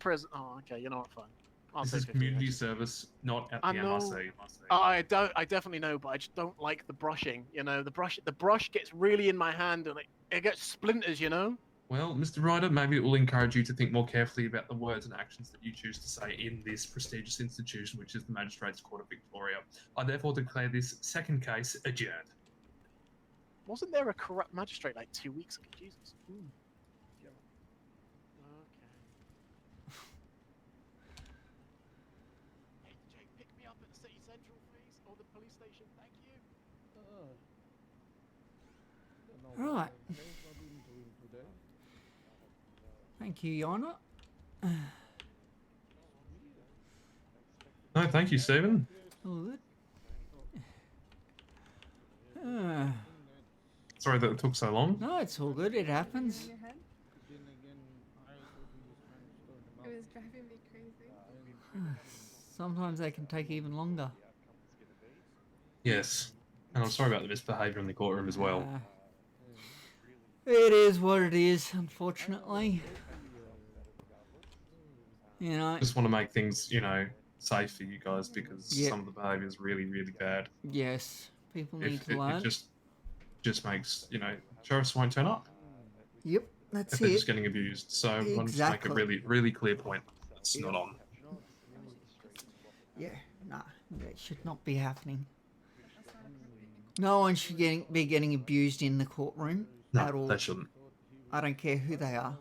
prison. Oh, okay. You know what? Fine. This is community service, not at the MRC. I definitely know, but I just don't like the brushing. The brush gets really in my hand and it gets splinters. Well, Mr. Ryder, maybe it will encourage you to think more carefully about the words and actions that you choose to say in this prestigious institution, which is the Magistrates Court of Victoria. I therefore declare this second case adjourned. Wasn't there a corrupt magistrate like 2 weeks ago? Jesus. Okay. Hey, Jake, pick me up at the city central, please, or the police station. Thank you. Right. Thank you, Your Honor. No, thank you, Stephen. All good. Sorry that it took so long. No, it's all good. It happens. It was driving me crazy. Sometimes they can take even longer. Yes. And I'm sorry about the misbehaviour in the courtroom as well. It is what it is, unfortunately. Just want to make things, safe for you guys because some of the behaviour is really, really bad. Yes, people need to learn. It just makes, sheriffs won't turn up. Yep, that's if it. They're just getting abused. So I want to make a really, really clear point. It's not on. Yeah, nah, that should not be happening. No one should be getting abused in the courtroom at all. They shouldn't. I don't care who they are.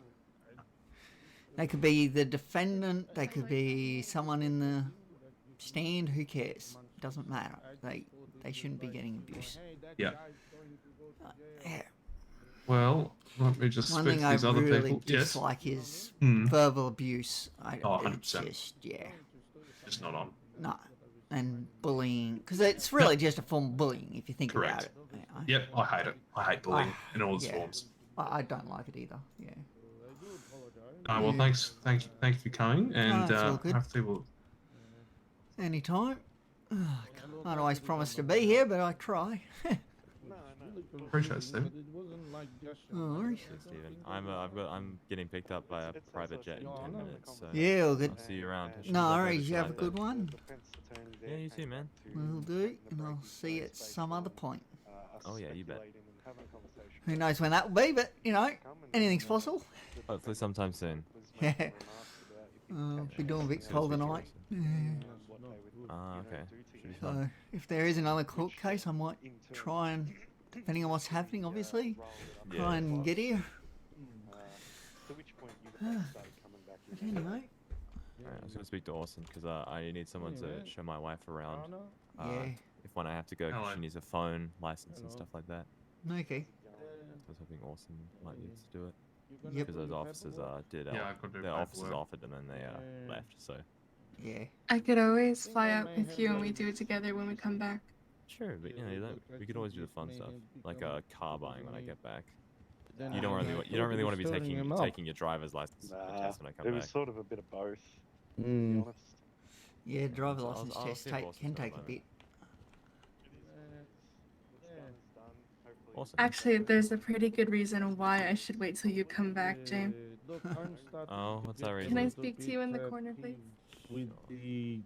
They could be the defendant, they could be someone in the stand, who cares? It doesn't matter. They shouldn't be getting abused. Yeah. Yeah. Well, let me just One speak thing to I these other really people. dislike is Hmm. verbal abuse. Oh, 100%. It's just, Just not on. no. And bullying, because it's really just a form of bullying if you think about Correct. it. Yep, I hate it. I hate bullying in all its yeah. forms. I don't like it either. Yeah. Well, thanks for coming, and it's all good. hopefully we'll. Anytime. Can't always promise to be here, but I try. Appreciate it, Stephen. No worries. Stephen, I'm getting picked up by a private jet in 10 minutes. So Yeah, all good. I'll see you around. No worries. You have a good one. Yeah, you too, man. Will do, and I'll see you at some other point. Oh yeah, you bet. Who knows when that will be, but anything's possible. Hopefully sometime soon. Yeah. Be doing a bit cold tonight. Okay. Should be So fun. if there is another court case, I might try and, depending on what's happening, obviously, try and get here. But anyway, Alright, I was gonna speak to Orson because I need someone to Yeah. show my wife around. Yeah. If when I have to go, 'cause Hello. she needs a phone, license, and Hello. stuff like that. okay. So I was hoping Orson might be able to do it. Yep. Because those officers did. Yeah, I've got to do their officers paperwork. offered them and they left. So Yeah. I could always fly out with you and we do it together when we come back. sure, but you know, we could always do the fun stuff, like car buying when I get back. Then You don't I really want to be starting taking him up. taking your driver's license Nah, test when I come it back. was sort of a bit of both, to be Mm. honest. Yeah, driver I'll- license I'll test see if Orson's can got take a one. bit. Awesome. Actually, there's a pretty good reason why I should wait till you come back, James. Oh, what's that reason? Can I speak to you in the corner, please? With the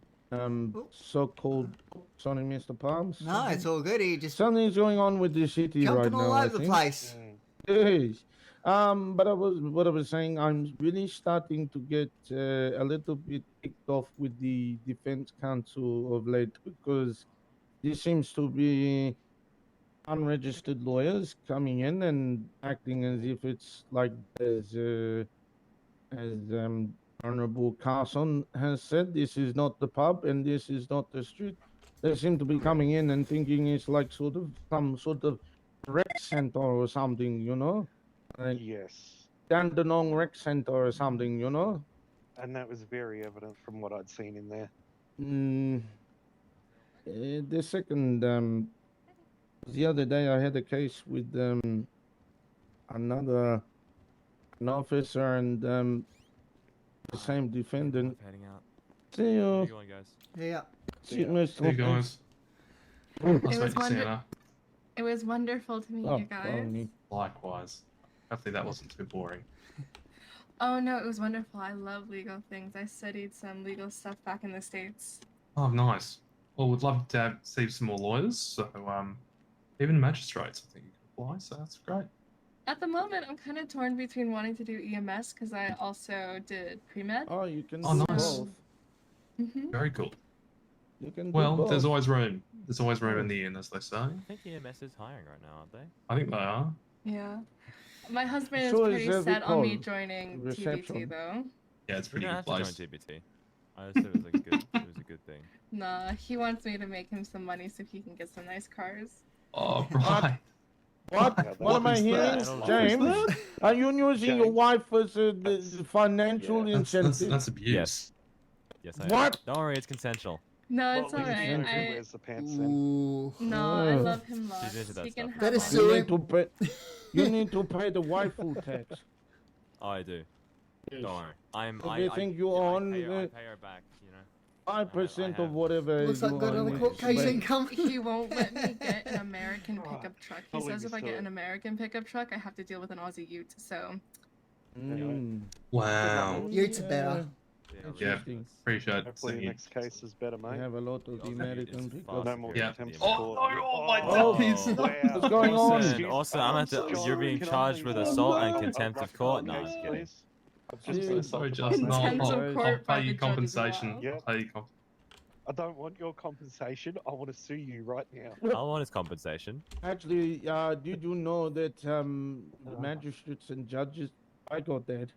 so-called sorry, Mr. Palms. No, it's all good. He just Something's going on with the city right jumping now. all I over the think. place. Yes. But what I was saying, I'm really starting to get a little bit ticked off with the Defense Council of late because there seems to be unregistered lawyers coming in and acting as if it's like as Honorable Carson has said, this is not the pub and this is not the street. They seem to be coming in and thinking it's like sort of some sort of rec center or something, you know? Like Yes. Dandenong Rec Center or something, you know? And that was very evident from what I'd seen in there. The second, the other day I had a case with an officer and the same defendant. Heading out. See Where you. you going, guys? Yeah. See you, Mr. See you guys. It Nice was, meeting you, Sienna. it was wonderful to meet Oh, you guys. blimey. Likewise. Hopefully that wasn't too boring. Oh no, it was wonderful. I love legal things. I studied some legal stuff back in the States. Oh, nice. Well, we'd love to see some more lawyers. So, even magistrates, I think you can apply. So that's great. At the moment, I'm kind of torn between wanting to do EMS because I also did pre-med. Oh, you can Oh, do nice. both. Very cool. You can do Well, both. there's always room. There's always room in the inn, as they say. I think EMS is hiring right now, aren't they? I think they are. Yeah. My husband So is is pretty every set on me call. joining Reception. TBT though. Yeah, it's a You pretty don't good have place. to join TBT. I just said it was like a good. It was a good thing. Nah, he wants me to make him some money so he can get some nice cars. Oh, right. What? What am I is hearing, that? James? Are you using your wife as the financial incentive? That's abuse. Yes. Yes, I am. What? Don't worry, it's consensual. No, it's Well, at least you know alright. who wears the pants then. No, I Oh. love him She's into lots. that He can stuff. have Better my sue You him. need to pay. You need to pay the wifeful tax. Oh, I do. Don't worry. Everything you I own, pay her back. You know. 5% I of whatever. Looks like you got another own court is case spent. income. He won't let me get an American pickup truck. He Probably says if I get still- an American pickup truck, I have to deal with an Aussie Ute. So Wow. Utes are better. Yeah, Interesting. appreciate Hopefully seeing the you. next case is better, We mate. have a lot of the American it's pickup. No more Yeah. attempts Oh, to court. no, oh my Oh, days. Wow. What's going on? Also, I'm at the, you're being charged with assault and contempt of court. No, I'm just kidding. Please. I've just Yeah. been Sorry, assaulted by Justin. Contempt I'll, of I'll, court I'll by pay you the judge as compensation. well. Yeah. I'll pay you I don't want your compensation. I want to sue you right now. I want his compensation. Actually, did you know that the magistrates and judges? I got that.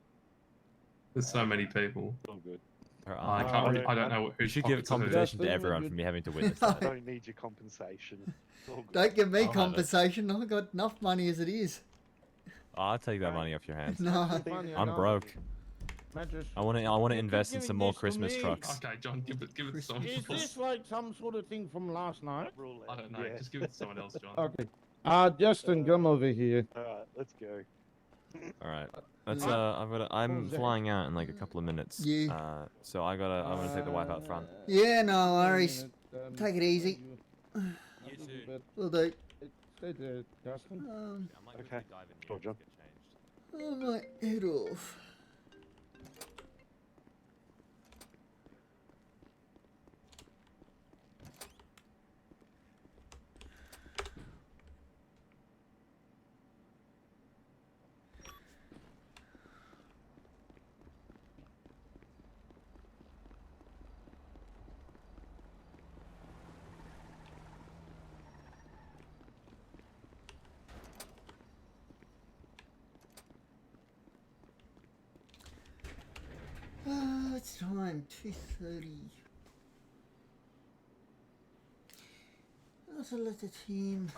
There's so many people. All good. I can't. I don't know You who. should give compensation to Justin, everyone you- for me having to witness I that. don't need your compensation. All good. Don't give me I'll have it. compensation. I've got enough money as it is. I'll take that money off your hands. No. Funny I'm enough, broke. magistrate- I want to You invest in keep some giving more this to Christmas me. trucks. Okay, John, give it to someone Is else. this like some sort of thing from last night? I don't know. Yeah. Just give it to someone else, John. Okay. Justin, come over here. All right, let's go. All right. I'm flying out in like a couple of minutes. Yeah. So I'm gonna take the wife out front. Yeah, no worries. Um, Take it easy. You too. but Will do. stay there, Justin. I might Okay. dive in Sure, here John. and get changed. I might head off. it's time, 2:30. Also let the team.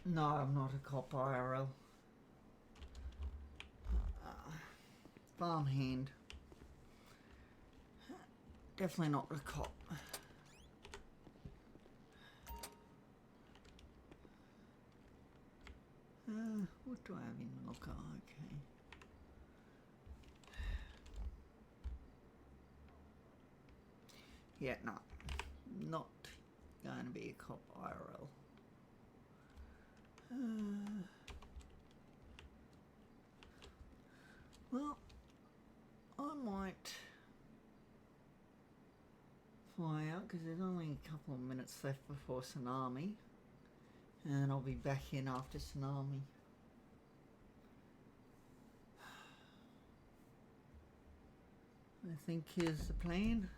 No, I'm not a cop IRL. Farmhand. Definitely not a cop. What do I have in the locker? Okay. Yeah, no. Not going to be a cop IRL. Well, I might fly out because there's only a couple of minutes left before tsunami, and I'll be back in after tsunami. I think here's the plan.